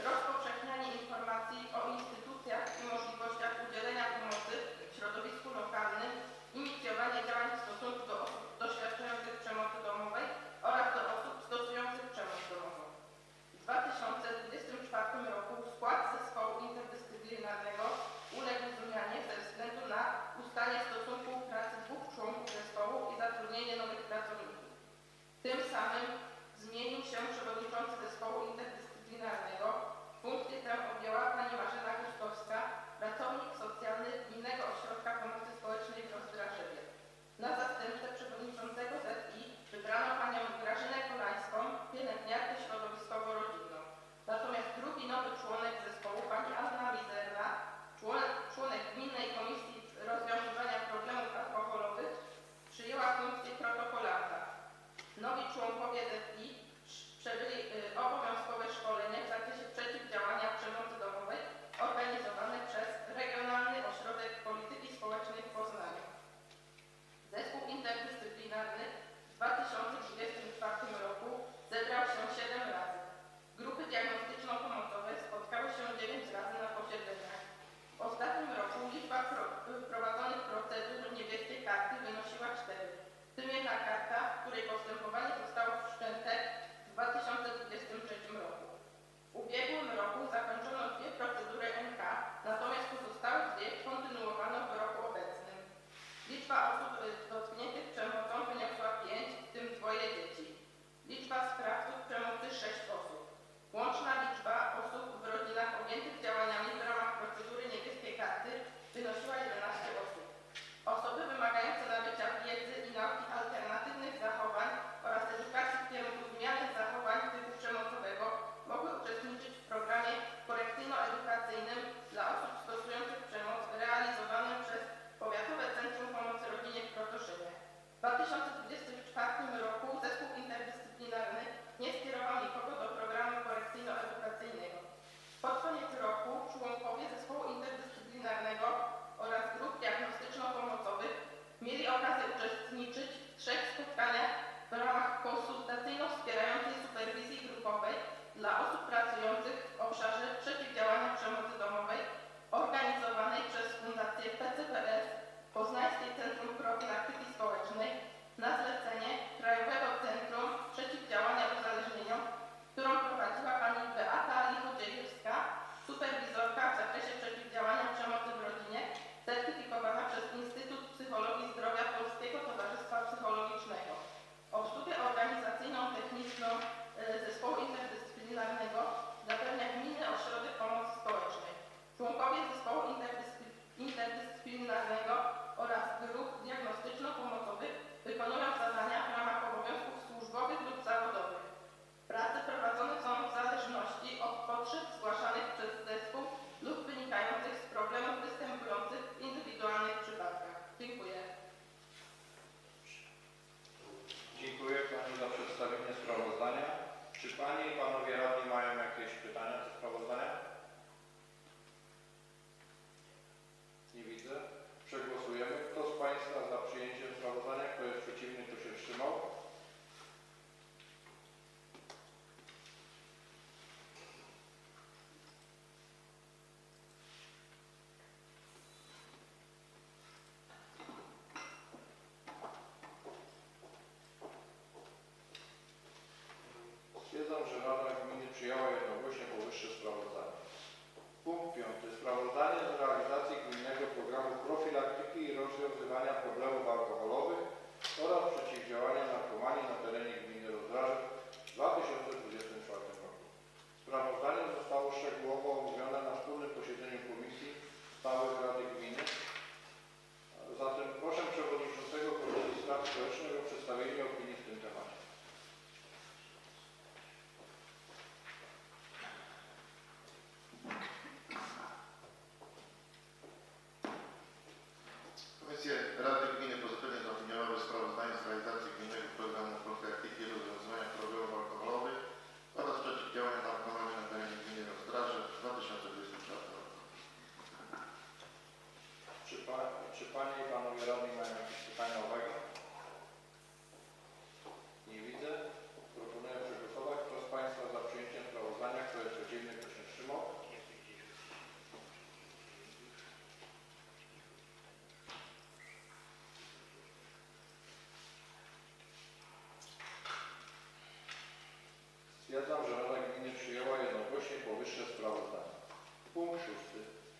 rozpowszechnianie informacji o instytucjach i możliwościach udzielenia pomocy w środowisku lokalnym, inicjowanie działań w stosunku do osób doświadczających przemocy domowej oraz do osób stosujących przemoc domową. W 2024 roku skład zespołu interdyscyplinarnego uległ zmianie ze względu na ustanie stosunku pracy 2 członków zespołu i zatrudnienie nowych pracowników. Tym samym zmienił się przewodniczący zespołu interdyscyplinarnego. Funkcję tę objęła pani Marzena Gustowska, pracownik socjalny Gminnego Ośrodka Pomocy Społecznej w Rozdrażewie. Na zastępcę przewodniczącego ZI wybrano panią Grażynę Kolańską, pielęgniarkę środowiskowo-rodzinną. Natomiast drugi nowy członek zespołu, pani Anna Mizerna, członek Gminnej Komisji Rozwiązywania Problemów Alkoholowych, przyjęła funkcję protokolanta. Nowi członkowie ZI przebyli obowiązkowe szkolenie w zakresie przeciwdziałania przemocy domowej organizowane przez Regionalny Ośrodek Polityki Społecznej w Poznaniu. Zespół interdyscyplinarny w 2024 roku zebrał się 7 razy. Grupy diagnostyczno-pomocowe spotkały się 9 razy na posiedzeniach. W ostatnim roku liczba prowadzonych procedur niebieskiej karty wynosiła 4. W tym jedna karta, której postępowanie zostało wszczęte w 2023 roku. W ubiegłym roku zakończono 2 procedury NK, natomiast pozostałe 2 kontynuowano w roku obecnym. Liczba osób dotkniętych przemocą wyniosła 5, w tym 2 dzieci. Liczba sprawców przemocy 6 osób. Łączna liczba osób w rodzinach objętych działaniami w ramach procedury niebieskiej karty wynosiła 11 osób. Osoby wymagające nabycia wiedzy i nauki alternatywnych zachowań oraz edukacji w kierunku zmiany zachowań typu przemocowego mogły uczestniczyć w programie korekcyjno-edukacyjnym dla osób stosujących przemoc realizowanym przez Powiatowe Centrum Pomocy Rodzinie w Krotoszynie. W 2024 roku zespół interdyscyplinarny nie skierował nikogo do programu korekcyjno-edukacyjnego. Pod koniec roku członkowie zespołu interdyscyplinarnego oraz grup diagnostyczno-pomocowych mieli okazję uczestniczyć w 3 spotkaniach w ramach konsultacyjno-wspierającej superwizji grupowej dla osób pracujących w obszarze przeciwdziałania przemocy domowej organizowanej przez Fundację PCPS Poznańskie Centrum Profilaktyki Społecznej na zlecenie Krajowego Centrum Przeciwdziałania Uzależnieniom, którą prowadziła pani Beata Lichodziejewska, superwizorka w zakresie przeciwdziałania przemocy w rodzinie, certyfikowana przez Instytut Psychologii Zdrowia Polskiego Towarzystwa Psychologicznego. Obsługę organizacyjną, techniczną zespołu interdyscyplinarnego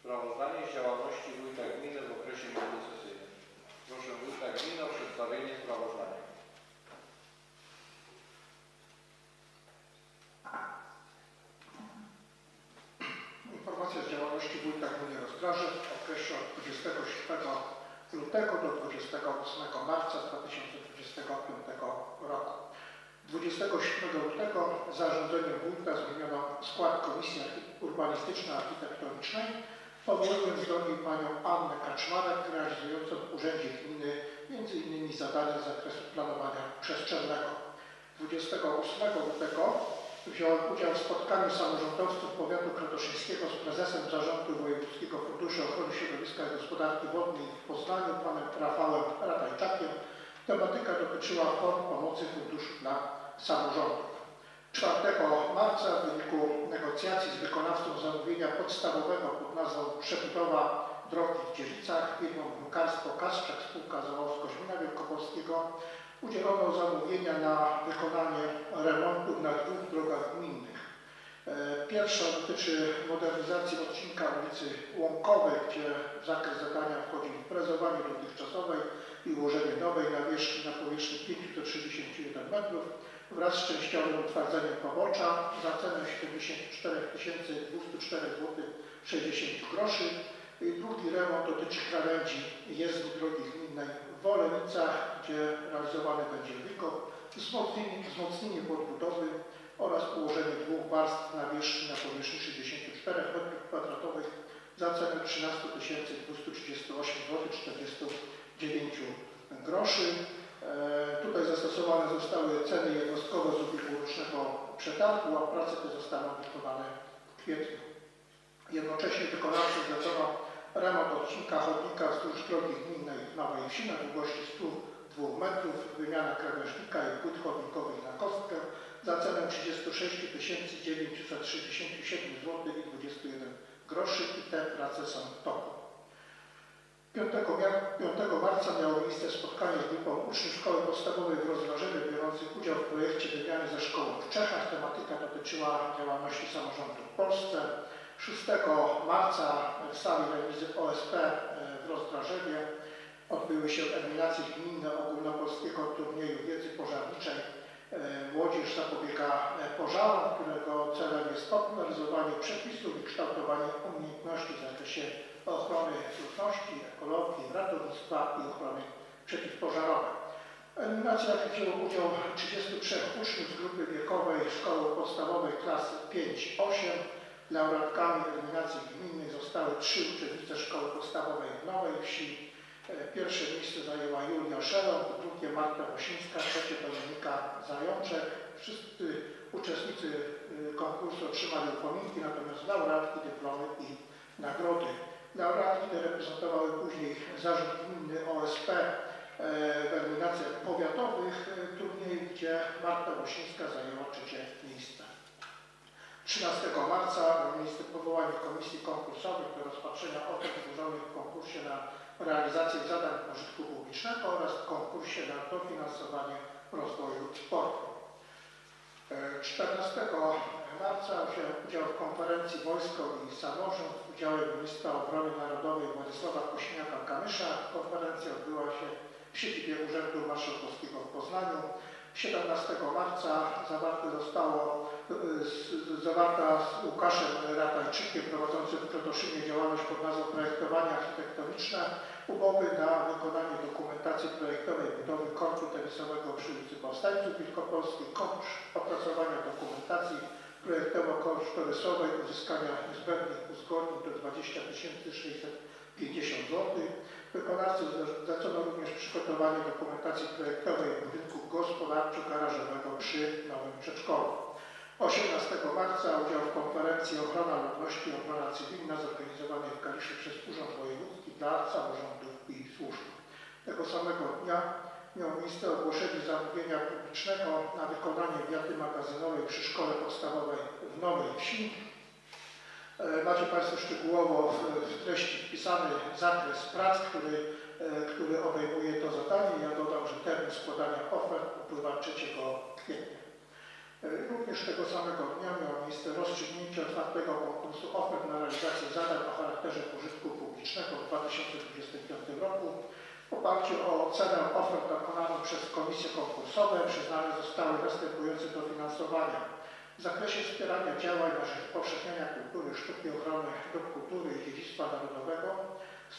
Sprawozdanie z działalności wójta gminy w okresie międzysesyjnym. Proszę wójta gminy o przedstawienie sprawozdania. Informacja z działalności wójta gminy Rozdraże w okresie od 27 lutego do 28 marca 2025 roku. 27 lutego zarządzeniem wójta zmieniono skład Komisji Urbanistyczno-Architektonicznej, powołując do niej panią Annę Kaczmarek, realizującą w Urzędzie Gminy m.in. zadania z zakresu planowania przestrzennego. 28 lutego wziąłem udział w spotkaniu samorządowców powiatu krotoszyńskiego z prezesem Zarządu Wojewódzkiego Funduszu Ochrony Środowiska i Gospodarki Wodnej w Poznaniu, panem Rafałem Ratajczakiem. Tematyka dotyczyła form pomocy funduszu dla samorządów. 4 marca w wyniku negocjacji z wykonawcą zamówienia podstawowego pod nazwą Przebudowa drogi w Dziewicach firmą Wnukarstwo Kasprzak Spółka Założsko-Gmina Wielkopolskiego udzielono zamówienia na wykonanie remontów na 2 drogach gminnych. Pierwsza dotyczy modernizacji odcinka ulicy Łąkowej, gdzie w zakres zadania wchodzi frezowanie dotychczasowej i ułożenie nowej nawierzchni na powierzchni 561 metrów wraz z częściowym utwardzeniem pobocza za cenę 74 204 zł 60 groszy. Drugi remont dotyczy krawędzi jezdni drogi gminnej w Wolenicach, gdzie realizowany będzie wykop, wzmocnienie podbudowy oraz ułożenie 2 warstw nawierzchni na powierzchni 64 m2 za cenę 13 238 zł 49 groszy. Tutaj zastosowane zostały ceny jednostkowe z ubiegłorocznego przetargu, a prace te zostaną wykonane w kwietniu. Jednocześnie wykonawcy zlecono remont odcinka chodnika wzdłuż drogi gminnej w Nowej Wsi na długości 102 metrów, wymiana krawężnika i płyt chodnikowych na kostkę za cenę 36 967 zł i 21 groszy i te prace są w toku. 5 marca miało miejsce spotkanie z grupą uczniów szkoły podstawowej w Rozdrażeniu biorących udział w projekcie wymiany ze szkołą w Czechach. Tematyka dotyczyła działalności samorządu w Polsce. 6 marca w sali remizy OSP w Rozdrażewie odbyły się eliminacje gminne ogólnopolskiego turnieju wiedzy pożarniczej. Młodzież zapobiega pożarom, którego celem jest popularyzowanie przepisów i kształtowanie umiejętności w zakresie ochrony ludności, ekologii, ratownictwa i ochrony przeciwpożarowej. W eliminacjach wzięło udział 33 uczniów z grupy wiekowej szkoły podstawowej klasy 5-8. Laureatkami eliminacji gminnej zostały 3 uczennice szkoły podstawowej w Nowej Wsi. Pierwsze miejsce zajęła Julia Szelon, drugie Marta Wosińska, trzecie Dominika Zajączek. Wszyscy uczestnicy konkursu otrzymali upominki, natomiast laureatki dyplomy i nagrody. Laureatki te reprezentowały później zarząd gminny OSP w eliminacjach powiatowych turnieju, gdzie Marta Wosińska zajęła trzecie miejsce. 13 marca miało miejsce powołanie komisji konkursowych do rozpatrzenia ofert złożonych w konkursie na realizację zadań pożytku publicznego oraz w konkursie na dofinansowanie rozwoju sportu. 14 marca wziąłem udział w konferencji Wojsko i Samorząd z udziałem Ministra Obrony Narodowej Władysława Kośniaka-Kamysza. Konferencja odbyła się w siedzibie Urzędu Marszałkowskiego w Poznaniu. 17 marca zawarta z Łukaszem Ratajczykiem prowadzącym w Krotoszynie działalność pod nazwą Projektowanie Architektoniczne umowy na wykonanie dokumentacji projektowej budowy kortu tenisowego przy ulicy Powstańców Wielkopolskiej, koszt opracowania dokumentacji projektowo-kosztorysowej, uzyskania niezbędnych uzgodnień to 20 650 zł. Wykonawcy zlecono również przygotowanie dokumentacji projektowej budynku gospodarczo-garażowego przy nowym przedszkolu. 18 marca udział w konferencji Ochrona Ludności i Ochrona Cywilna zorganizowanej w Kaliszu przez Urząd Wojewódzki dla samorządów i służb. Tego samego dnia miało miejsce ogłoszenie zamówienia publicznego na wykonanie wiaty magazynowej przy szkole podstawowej w Nowej Wsi. Macie Państwo szczegółowo w treści wpisany zakres prac, który obejmuje to zadanie. Ja dodam, że termin składania ofert upływa 3 kwietnia. Również tego samego dnia miało miejsce rozstrzygnięcie otwartego konkursu ofert na realizację realizację zadań o charakterze pożytku publicznego w 2025 roku. W oparciu o ocenę ofert dokonaną przez komisje konkursowe przyznane zostały następujące dofinansowania. W zakresie wspierania działań na rzecz upowszechniania kultury, sztuki, ochrony dóbr kultury i dziedzictwa narodowego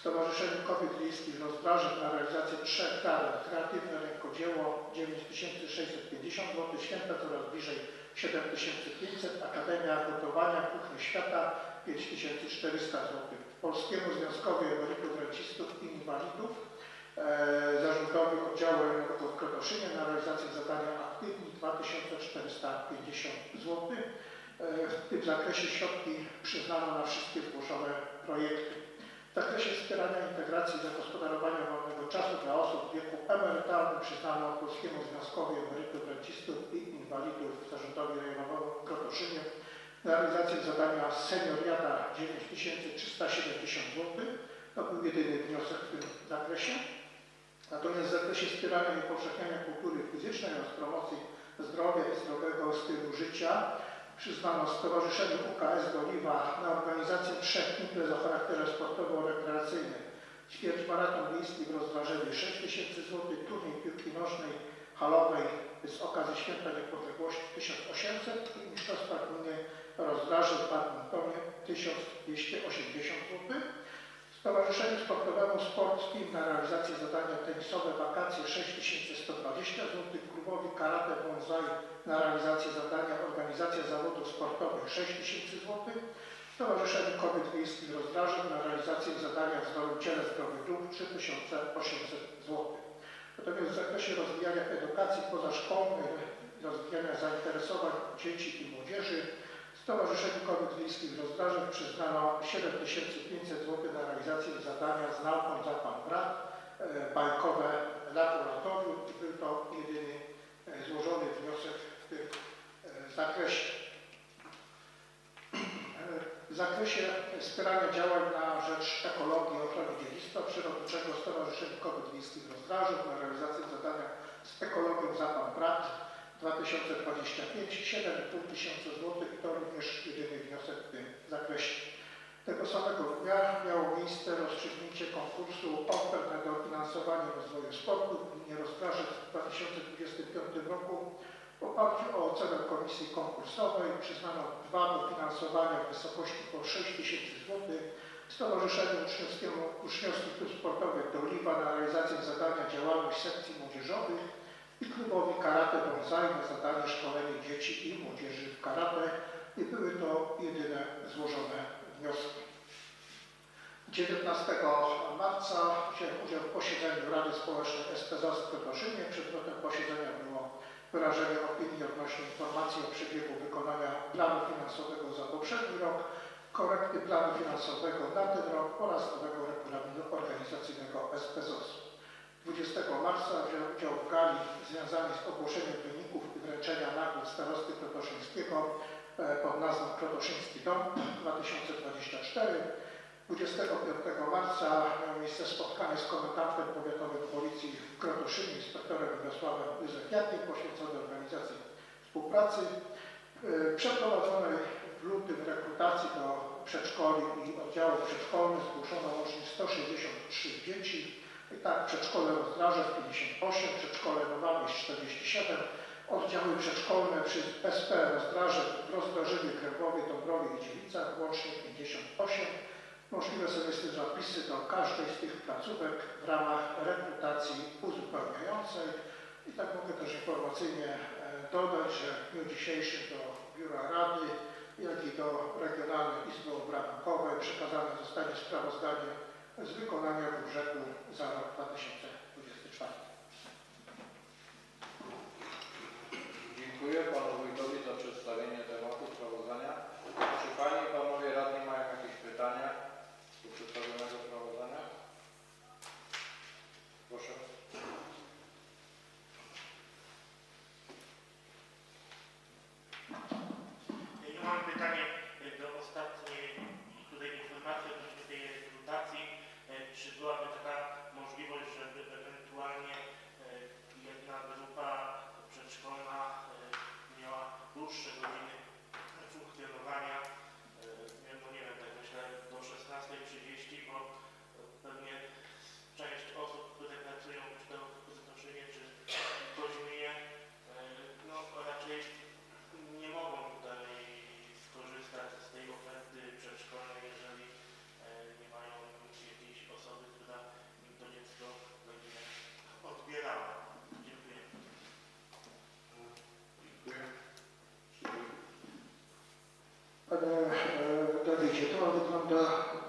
Stowarzyszeniu Kobiet Wiejskich Rozdrażek na realizację 3 hektarów, kreatywne rękodzieło 9650 zł, święta coraz bliżej 7500, Akademia Gotowania Kuchni Świata 5400 zł. Polskiemu Związkowi Emerytów, Rencistów i Inwalidów, Zarządowi Oddziału Rejonowego w Krotoszynie na realizację zadania Aktywni 2450 zł. W tym zakresie środki przyznano na wszystkie zgłoszone projekty. W zakresie wspierania integracji i zagospodarowania wolnego czasu dla osób w wieku emerytalnym przyznano Polskiemu Związkowi Emerytów, Rencistów i Inwalidów Zarządowi Rejonowego w Krotoszynie na realizację zadania Senioriada 9370 zł. To był jedyny wniosek w tym zakresie. Natomiast w zakresie wspierania i upowszechniania kultury fizycznej oraz promocji zdrowia i zdrowego stylu życia przyznano Stowarzyszeniu UKS Goliwa na organizację 3 imprez o charakterze sportowo-rekreacyjnym. Ćwierć maraton wiejski w Rozdrażewie 6000 zł, turniej piłki nożnej halowej z okazji Święta Niepodległości 1800 i Mistrzostwa Gminy Rozdraży w badmintonie 1280 zł. Stowarzyszeniu Sportowemu Sport Team na realizację zadania tenisowe wakacje 6120 zł, klubowi Karate Bonsai na realizację zadania organizacja zawodów sportowych 6000 zł, Stowarzyszeniu Kobiet Wiejskich Rozdrażek na realizację zadania Zwoleniciele Zdrowych Dóbr 3800 zł. Natomiast w zakresie rozwijania edukacji pozaszkolnej, rozwijania zainteresowań dzieci i młodzieży Stowarzyszeniu Kobiet Wiejskich Rozdrażek przyznano 7500 zł na realizację zadania z nauką za pan brat, bajkowe laboratorium i był to jedyny złożony wniosek w tym zakresie. W zakresie wspierania działań na rzecz ekologii i ochrony dziedzictwa przyrodniczego Stowarzyszeniu Kobiet Wiejskich Rozdrażek na realizację zadania z ekologią za pan brat 2025, 7,5 tysiąca złotych i to również jedyny wniosek w tym zakresie. Tego samego dnia miało miejsce rozstrzygnięcie konkursu ofert na dofinansowanie rozwoju sportu w gminie Rozdrażek w 2025 roku. W oparciu o ocenę komisji konkursowej przyznano 2 dofinansowania w wysokości po 6 tysięcy złotych Stowarzyszeniu Uczniowski Klub Sportowy Doliwa na realizację zadania działalność sekcji młodzieżowych i klubowi Karate Bonsai na zadanie szkolenie dzieci i młodzieży w karate i były to jedyne złożone wnioski. 19 marca wziąłem udział w posiedzeniu Rady Społecznej SPZOZ w Krotoszynie. Przedmiotem posiedzenia było wyrażenie opinii odnośnie informacji o przebiegu wykonania planu finansowego za poprzedni rok, korekty planu finansowego na ten rok oraz nowego regulaminu organizacyjnego SPZOZ. 20 marca wziąłem udział w gali związanej z ogłoszeniem wyników i wręczenia nagród starosty krotoszyńskiego pod nazwą Krotoszyński Dom 2024. 25 marca miało miejsce spotkanie z komendantem powiatowym Policji w Krotoszynie, inspektorem Mirosławem Józefiakiem, poświęcone organizacji współpracy. Przeprowadzonej w lutym rekrutacji do przedszkoli i oddziałów przedszkolnych zgłoszono łącznie 163 dzieci. I tak przedszkole Rozdrażew 58, przedszkole Nowa Wieś 47, oddziały przedszkolne przy SP Rozdrażew w Rozdrażewie, Krębowie, Dąbrowie i Dziewicach łącznie 58. Możliwe są jeszcze zapisy do każdej z tych placówek w ramach rekrutacji uzupełniającej. I tak mogę też informacyjnie dodać, że w dniu dzisiejszym do Biura Rady, jak i do Regionalnej Izby Obrachunkowej przekazane zostanie sprawozdanie z wykonania budżetu za rok 2024. Dziękuję panu wójtowi za przedstawienie tematu sprawozdania. Czy panie i panowie radni mają jakieś pytania do przedstawionego sprawozdania? Proszę. Ja mam pytanie do ostatniej tutaj informacji odnośnie tej rekrutacji. Czy byłaby taka możliwość, żeby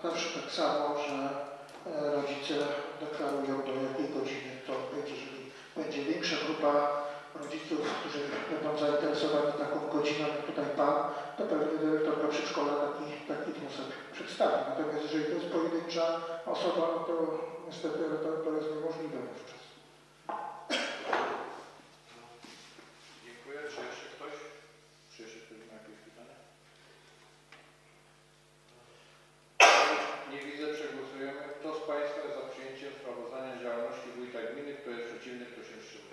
zawsze tak samo, że rodzice deklarują, do jakiej godziny to będzie. Jeżeli będzie większa grupa rodziców, którzy będą zainteresowani taką godziną, jak tutaj Pan, to pewnie dyrektorka przedszkola taki wniosek przedstawi. Natomiast jeżeli to jest pojedyncza osoba, no to niestety to jest niemożliwe wówczas. Dziękuję. Czy jeszcze ktoś? Czy jeszcze ktoś ma jakieś pytania? Nie widzę, przegłosujemy. Kto z Państwa jest za przyjęciem sprawozdania z działalności wójta gminy? Kto jest przeciwny? Kto się wstrzymał?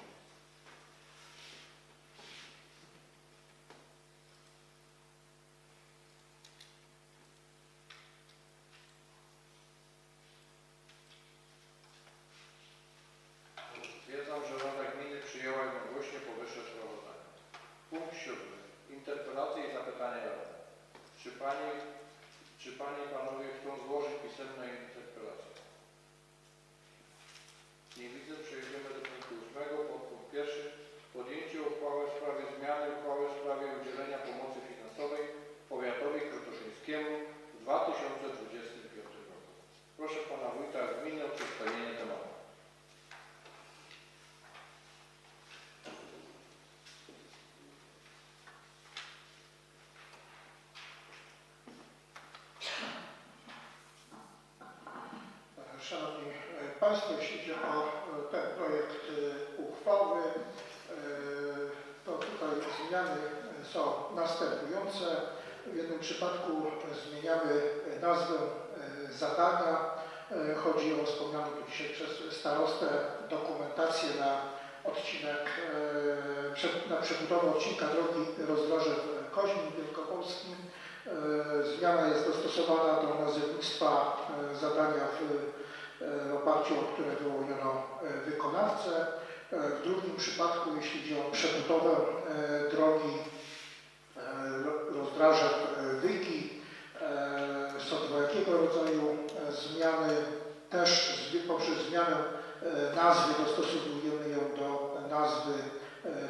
Stwierdzam, że Rada Gminy przyjęła jednogłośnie powyższe sprawozdanie. Punkt 7. Interpelacje i zapytania Rady. Czy Panie i Panowie chcą złożyć pisemne interpelacje? Nie widzę. Przejedziemy do punktu 8. Podpunkt 1. Podjęcie uchwały w sprawie zmiany uchwały w sprawie udzielenia pomocy finansowej powiatowi krotoszyńskiemu w 2025 roku. Proszę Pana Wójta Gminy o przedstawienie tematu. Szanowni Państwo, jeśli chodzi o ten projekt uchwały, to tutaj zmiany są następujące. W jednym przypadku zmieniamy nazwę zadania. Chodzi o wspomnianą tu dzisiaj przez starostę dokumentację na odcinek, na przebudowę odcinka drogi rozdroże w Koźmie Wielkopolskim. Zmiana jest dostosowana do nazewnictwa zadania w oparciu o które wyłoniono wykonawcę. W drugim przypadku, jeśli chodzi o przebudowę drogi rozdrażek Wyki, są dwojakiego rodzaju zmiany. Też poprzez zmianę nazwy dostosowujemy ją do nazwy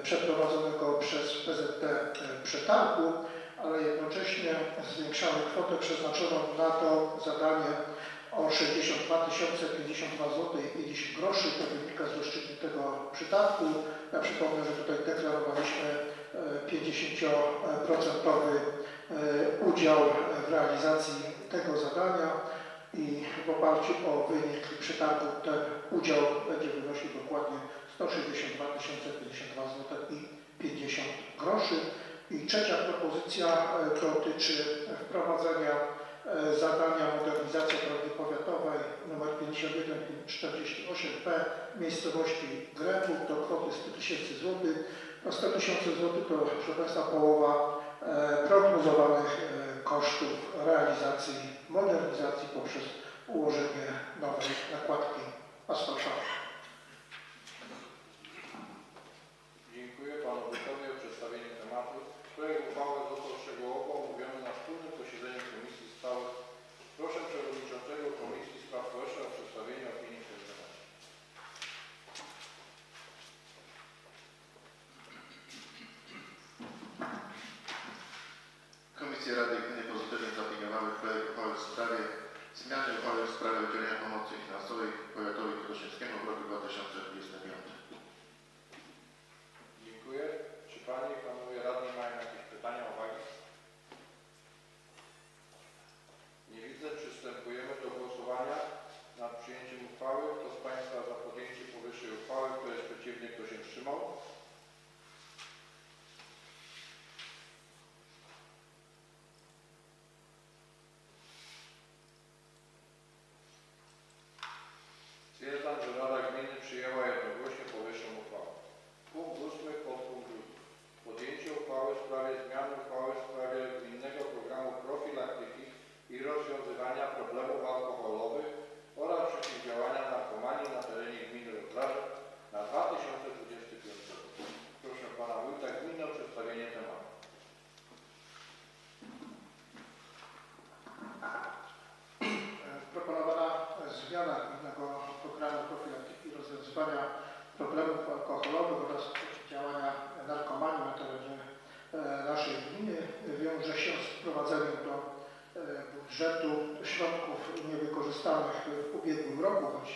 przeprowadzonego przez PZT przetargu, ale jednocześnie zwiększamy kwotę przeznaczoną na to zadanie o 62 052 zł i 50 groszy. To wynika z rozstrzygniętego przetargu. Ja przypomnę, że tutaj deklarowaliśmy 50% udział w realizacji tego zadania i w oparciu o wynik przetargu ten udział będzie wynosił dokładnie 162 052 zł i 50 groszy. I trzecia propozycja dotyczy wprowadzenia zadania modernizacja drogi powiatowej nr 5148P w miejscowości Grębów do kwoty 100 000 zł. No 100 000 zł to, proszę Państwa, połowa prognozowanych kosztów realizacji modernizacji poprzez ułożenie nowej nakładki asfaltowej. Dziękuję Panu Wójtowi o przedstawienie tematu. Projekt uchwały został szczegółowo omówiony na wspólnym posiedzeniu Komisji Stałych. Proszę Przewodniczącego Komisji Spraw Społecznych o przedstawienie opinii w tym temacie. Komisje Rady Gminy pozytywnie zaopiniowały projekt uchwały w sprawie zmiany uchwały w sprawie udzielenia pomocy finansowej powiatowi krotoszyńskiemu w roku 2025. Dziękuję. Czy Panie i Panowie Radni mają jakieś pytania, uwagi? Nie widzę. Przystępujemy do głosowania nad przyjęciem uchwały. Kto z Państwa za podjęciem powyższej uchwały, kto jest przeciwny, kto się wstrzymał? Stwierdzam, że Rada Gminy przyjęła jednogłośnie powyższą uchwałę. Punkt 8. Podpunkt 2. Podjęcie uchwały w sprawie zmiany uchwały w sprawie gminnego programu profilaktyki i rozwiązywania problemów alkoholowych oraz przeciwdziałania narkomanii na terenie gminy Rozdrażek na 2025 rok. Proszę Pana Wójta Gminy o przedstawienie tematu. Proponowana zmiana gminnego programu profilaktyki i rozwiązywania problemów alkoholowych oraz przeciwdziałania narkomanii na terenie naszej gminy wiąże się z wprowadzeniem do budżetu środków wykorzystanych w ubiegłym roku, choć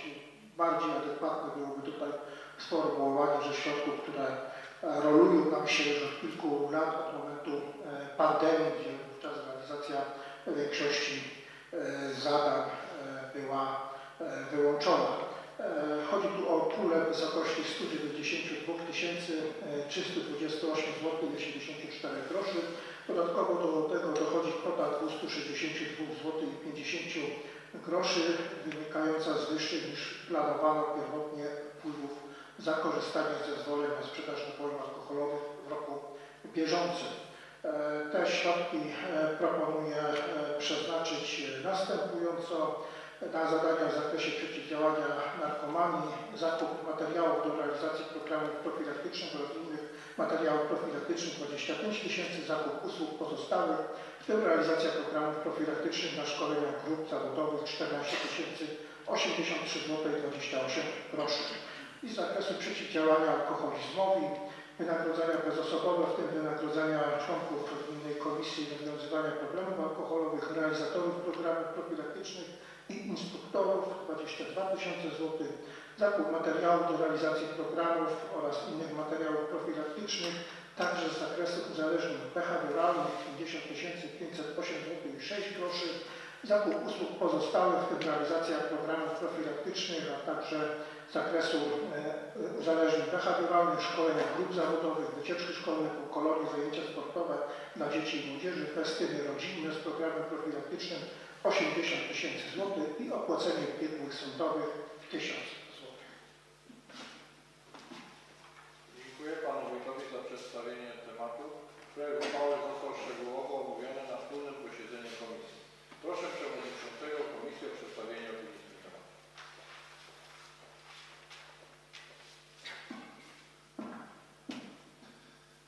bardziej adekwatne byłoby tutaj sformułowanie, że środków, które rolują nam się już od kilku lat od momentu pandemii, gdzie wówczas realizacja większości zadań była wyłączona. Chodzi tu o pulę w wysokości 192 328 zł 84 groszy. Dodatkowo do tego dochodzi kwota 262 zł 50 groszy wynikająca z wyższych niż planowano pierwotnie wpływów za korzystanie z zezwoleń na sprzedaż napojów alkoholowych w roku bieżącym. Te środki proponuję przeznaczyć następująco na zadania w zakresie przeciwdziałania narkomanii, zakup materiałów do realizacji programów profilaktycznych oraz innych materiałów profilaktycznych 25 000, zakup usług pozostałych, w tym realizacja programów profilaktycznych na szkolenia grup zawodowych 14 083 zł 28 groszy. I z zakresu przeciwdziałania alkoholizmowi, wynagrodzenia bezosobowe, w tym wynagrodzenia członków Gminnej Komisji Rozwiązywania Problemów Alkoholowych, realizatorów programów profilaktycznych i instruktorów 22 000 zł, zakup materiałów do realizacji programów oraz innych materiałów profilaktycznych, także z zakresu uzależnień behawioralnych 50 508 zł i 6 groszy, zakup usług pozostałych, w tym realizacja programów profilaktycznych, a także z zakresu uzależnień behawioralnych, szkolenia grup zawodowych, wycieczki szkolne po kolonie, zajęcia sportowe dla dzieci i młodzieży, festyny rodzinne z programem profilaktycznym 80 000 zł i opłacenie biegłych sądowych 1000 zł. Dziękuję panu wójtowi za przedstawienie tematu. Projekt uchwały został szczegółowo omówiony na wspólnym posiedzeniu komisji. Proszę przewodniczącego komisji o przedstawienie opinii w tym temacie.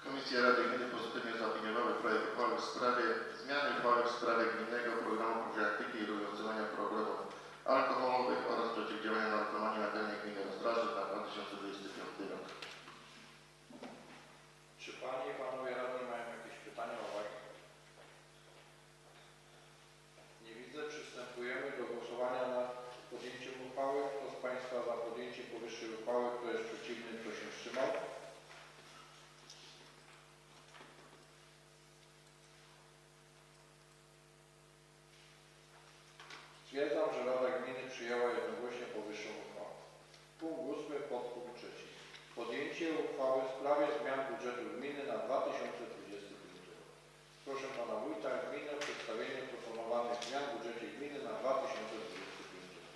Komisje Rady Gminy pozytywnie zaopiniowały projekt uchwały w sprawie zmiany uchwały w sprawie Gminnego Programu Profilaktyki i Rozwiązywania Problemów Alkoholowych oraz przeciwdziałania narkomanii na terenie Gminy Rozdrażew na 2025 rok. Czy panie i panowie radni mają jakieś pytania, uwagi? Nie widzę. Przystępujemy do głosowania nad podjęciem uchwały. Kto z państwa za podjęciem powyższej uchwały, kto jest przeciwny, kto się wstrzymał? Stwierdzam, że Rada Gminy przyjęła jednogłośnie powyższą uchwałę. Punkt 8. Podpunkt 3. Podjęcie uchwały w sprawie zmian budżetu gminy na 2025 rok. Proszę pana wójta gminy o przedstawienie proponowanych zmian w budżecie gminy na 2025 rok.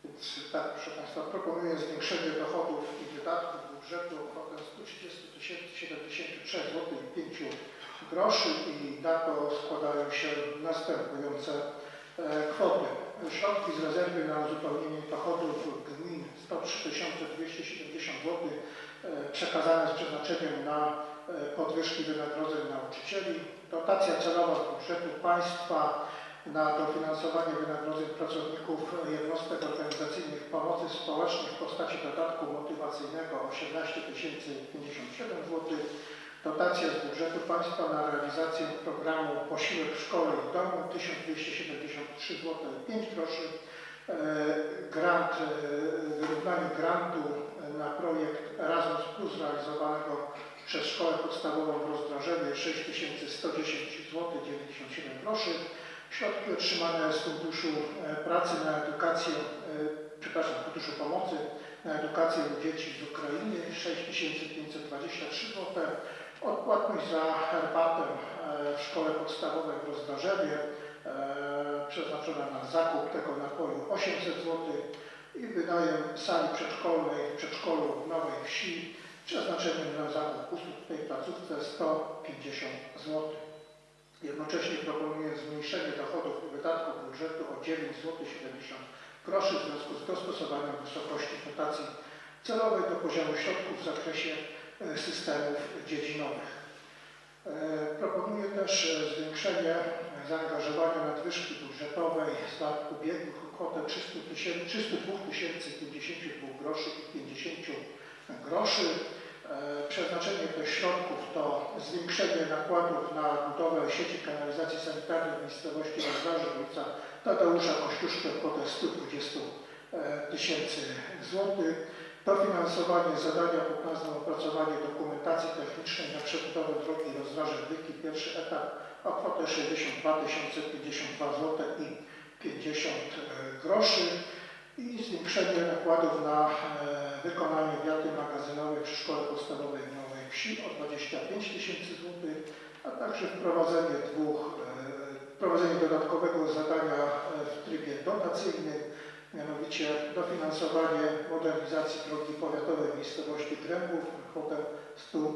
Więc tak, proszę Państwa, proponuję zwiększenie dochodów i wydatków budżetu o kwotę 130 073 zł i 5 groszy i na to składają się następujące kwoty. Środki z rezerwy na uzupełnienie dochodów gmin 103 270 zł przekazane z przeznaczeniem na podwyżki wynagrodzeń nauczycieli. Dotacja celowa z budżetu państwa na dofinansowanie wynagrodzeń pracowników jednostek organizacyjnych pomocy społecznej w postaci dodatku motywacyjnego 18 057 zł. Dotacja z budżetu państwa na realizację programu Posiłek w szkole i w domu 1273 zł i 5 groszy. Grant, wyrównanie grantu na projekt Erasmus Plus realizowanego przez Szkołę Podstawową w Rozdrażewie 6110 zł 97 groszy. Środki otrzymane z Funduszu Pracy na edukację, Funduszu Pomocy na edukację dzieci z Ukrainy 6523 zł. Odpłatność za herbatę w Szkole Podstawowej w Rozdrażewie przeznaczona na zakup tego napoju 800 zł i wynajem sali przedszkolnej w przedszkolu w Nowej Wsi przeznaczeniem na zakup usług w tej placówce 150 zł. Jednocześnie proponuję zmniejszenie dochodów i wydatków budżetu o 9 zł 70 groszy w związku z dostosowaniem wysokości dotacji celowej do poziomu środków w zakresie systemów dziedzinowych. Proponuję też zwiększenie zaangażowania nadwyżki budżetowej z lat ubiegłych o kwotę 302 052 groszy i 50 groszy. Przeznaczenie tych środków to zwiększenie nakładów na budowę sieci kanalizacji sanitarnej w miejscowości Rozdarze ulica Tadeusza Kościuszki o kwotę 120 000 złotych. Dofinansowanie zadania pod nazwą opracowanie dokumentacji technicznej na przebudowę drogi Rozdarze-Byki, pierwszy etap o kwotę 62 052 zł i 50 groszy i zwiększenie nakładów na wykonanie wiaty magazynowej przy Szkole Podstawowej w Nowej Wsi o 25 000 zł, a także wprowadzenie dodatkowego zadania w trybie dotacyjnym, mianowicie dofinansowanie modernizacji drogi powiatowej w miejscowości Grębów na kwotę 100 000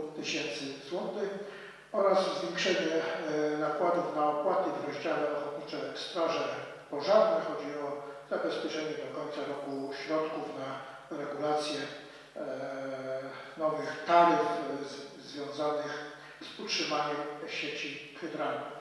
zł oraz zwiększenie nakładów na opłaty w rozdziale Ochotnicze Straże Pożarne. Chodzi o zabezpieczenie do końca roku środków na regulację nowych taryf związanych z utrzymaniem sieci hydrantów.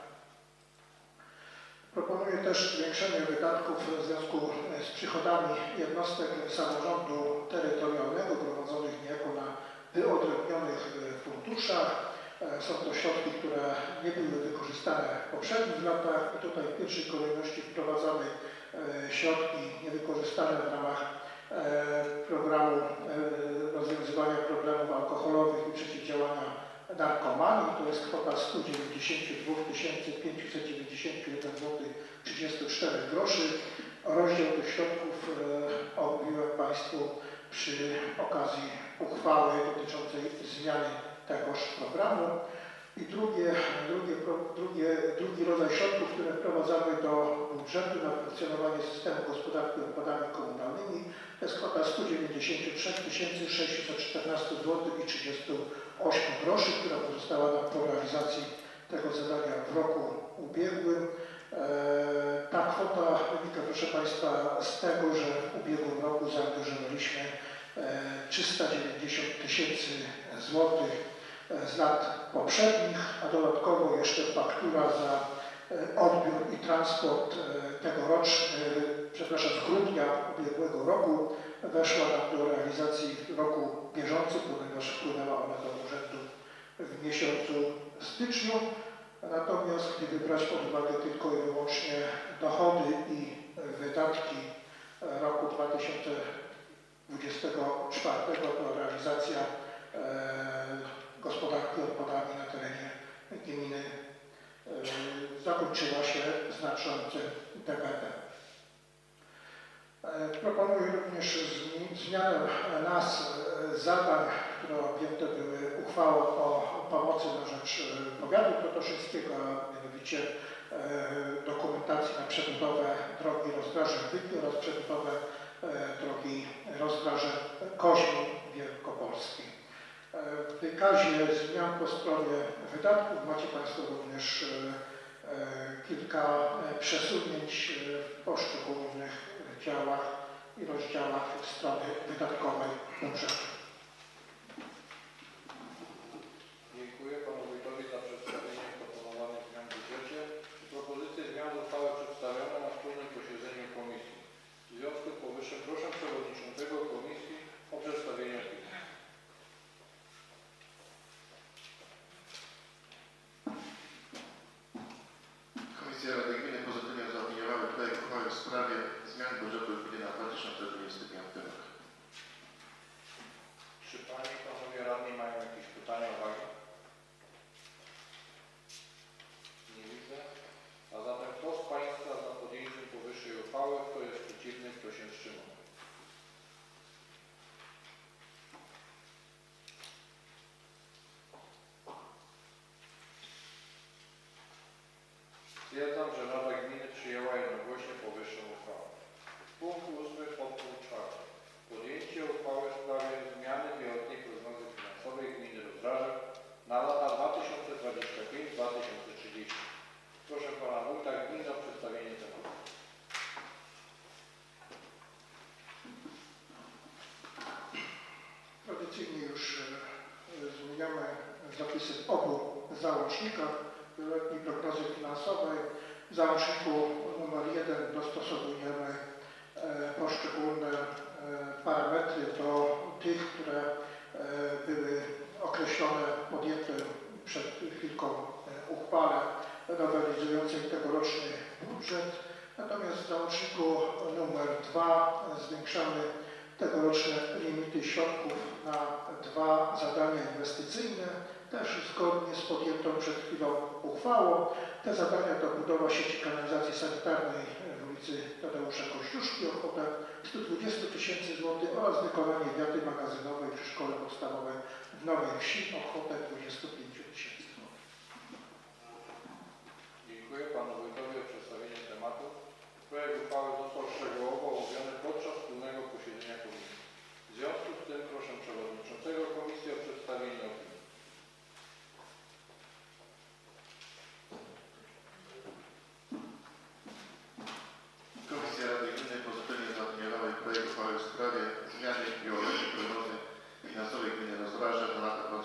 Proponuję też zwiększenie wydatków w związku z przychodami jednostek samorządu terytorialnego prowadzonych niejako na wyodrębnionych funduszach. Są to środki, które nie były wykorzystane w poprzednich latach i tutaj w pierwszej kolejności wprowadzamy środki niewykorzystane w ramach programu rozwiązywania problemów alkoholowych i przeciwdziałania narkomanii. To jest kwota 192 591 zł 34 groszy. Rozdział tych środków omówiłem Państwu przy okazji uchwały dotyczącej zmiany tegoż programu. I drugi rodzaj środków, które wprowadzamy do budżetu na funkcjonowanie systemu gospodarki odpadami komunalnymi, to jest kwota 193 614 zł i 38 groszy, która pozostała nam po realizacji tego zadania w roku ubiegłym. Ta kwota wynika, proszę Państwa, z tego, że w ubiegłym roku zaangażowaliśmy 390 000 złotych z lat poprzednich, a dodatkowo jeszcze faktura za odbiór i transport tegoroczny, z grudnia ubiegłego roku weszła nam do realizacji w roku bieżącym, ponieważ wpłynęła ona do urzędu w miesiącu styczniu. Natomiast gdyby brać pod uwagę tylko i wyłącznie dochody i wydatki roku 2024, to realizacja gospodarki odpadami na terenie gminy zakończyła się znaczącym debetem. Proponuję również zmianę nazw zadań, które objęte były uchwałą o pomocy na rzecz powiatu krotoszyńskiego, a mianowicie dokumentacji na przebudowę drogi Rozdarze-Byki oraz przebudowę drogi Rozdarze-Koźmin Wielkopolski. W wykazie zmian po stronie wydatków macie Państwo również kilka przesunięć w poszczególnych działach i rozdziałach strony wydatkowej budżetu. Dziękuję Panu Wójtowi za przedstawienie proponowanych zmian w budżecie. Propozycje zmian zostały przedstawione na wspólnym posiedzeniu komisji. W związku z powyższym proszę Przewodniczącego Komisji o przedstawienie opinii. Komisja Rady Gminy pozytywnie zaopiniowały projekt uchwały w sprawie zmian budżetu gminy na 2025 rok. Czy Panie i Panowie Radni mają jakieś pytania, uwagi? Nie widzę. A zatem kto z Państwa za podjęciem powyższej uchwały, kto jest przeciwny, kto się wstrzymał? Stwierdzam, że Rada Gminy przyjęła jednogłośnie powyższą uchwałę. Punkt 8. Podpunkt 4. Podjęcie uchwały w sprawie zmiany wieloletniej prognozy finansowej gminy Rozdarze na lata 2025-2030. Proszę Pana Wójta Gminy o przedstawienie tematu. Tradycyjnie już zmieniamy zapisy w obu załącznikach wieloletniej prognozy finansowej. załączniku numer 1 dostosowujemy poszczególne parametry do tych, które były określone, podjęte przed chwilką uchwale nowelizującej tegoroczny budżet. Natomiast w załączniku numer 2 zwiększamy tegoroczne limity środków na 2 zadania inwestycyjne, też zgodnie z podjętą przed chwilą uchwałą. Te zadania to budowa sieci kanalizacji sanitarnej w ulicy Tadeusza Kościuszki o kwotę 120 000 złotych oraz wykonanie wiaty magazynowej przy szkole podstawowej w Nowej Wsi o kwotę 25 000 złotych. Dziękuję panu wójtowi o przedstawienie tematu. Projekt uchwały został szczegółowo omówiony podczas wspólnego posiedzenia komisji. W związku z tym proszę przewodniczącego komisji o przedstawienie opinii. Komisja Rady Gminy pozytywnie zaopiniowała projekt uchwały w sprawie zmiany wieloletniej prognozy finansowej gminy Rozdraże na lata 2025-2030.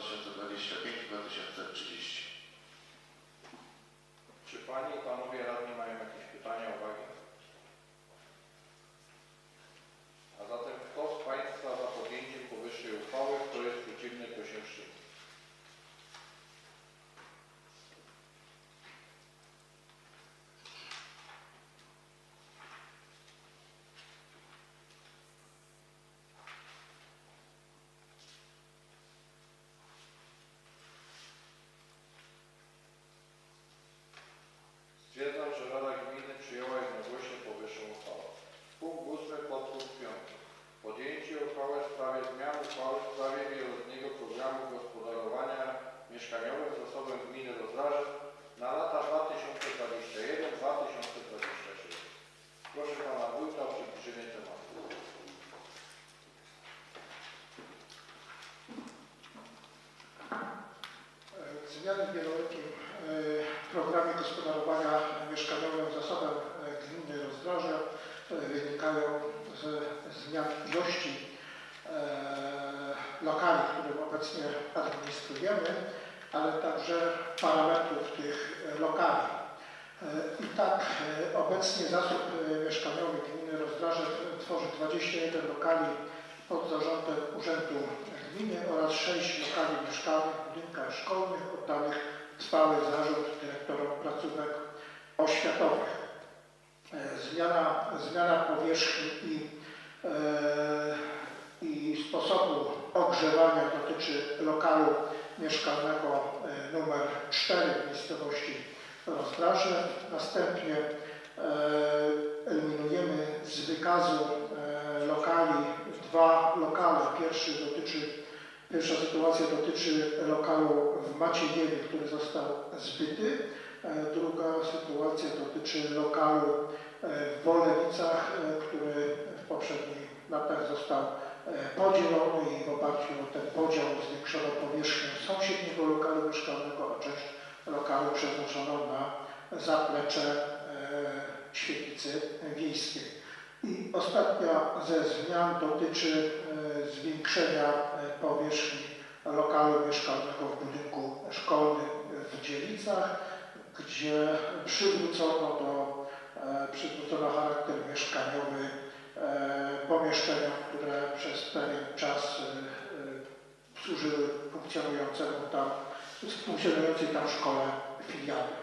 Czy panie i panowie radni mają jakieś pytania, uwagi? A zatem kto z państwa za podjęciem powyższej uchwały, kto jest przeciwny, kto się wstrzymał? Stwierdzam, że Rada Gminy przyjęła jednogłośnie powyższą uchwałę. Punkt 8. Podpunkt 5. Podjęcie uchwały w sprawie zmian uchwały w sprawie wieloletniego programu gospodarowania mieszkaniowym zasobem gminy Rozdraże na lata 2021-2026. Proszę pana wójta o przybliżenie tematu. Zmiany w wieloletnim programie gospodarowania mieszkaniowym zasobem gminy Rozdraże wynikają ze zmian ilości lokali, które obecnie administrujemy, ale także parametrów tych lokali. I tak obecnie zasób mieszkaniowy gminy Rozdraże tworzy 21 lokali pod zarządem Urzędu Gminy oraz 6 lokali mieszkalnych w budynkach szkolnych oddanych w trwały zarząd dyrektorom placówek oświatowych. Zmiana powierzchni i sposobu ogrzewania dotyczy lokalu mieszkalnego numer 4 w miejscowości Rozdraże. Następnie eliminujemy z wykazu lokali 2 lokale. Pierwsza sytuacja dotyczy lokalu w Maciejewie, który został zbyty. Druga sytuacja dotyczy lokalu w Wolewicach, który w poprzednich latach został podzielony i w oparciu o ten podział zwiększono powierzchnię sąsiedniego lokalu mieszkalnego, a część lokalu przeznaczono na zaplecze świetlicy wiejskiej. I ostatnia ze zmian dotyczy zwiększenia powierzchni lokalu mieszkalnego w budynku szkolnym w Dzielicach, gdzie przywrócono charakter mieszkaniowy pomieszczenia, które przez pewien czas służyły funkcjonującej tam szkole filialnej.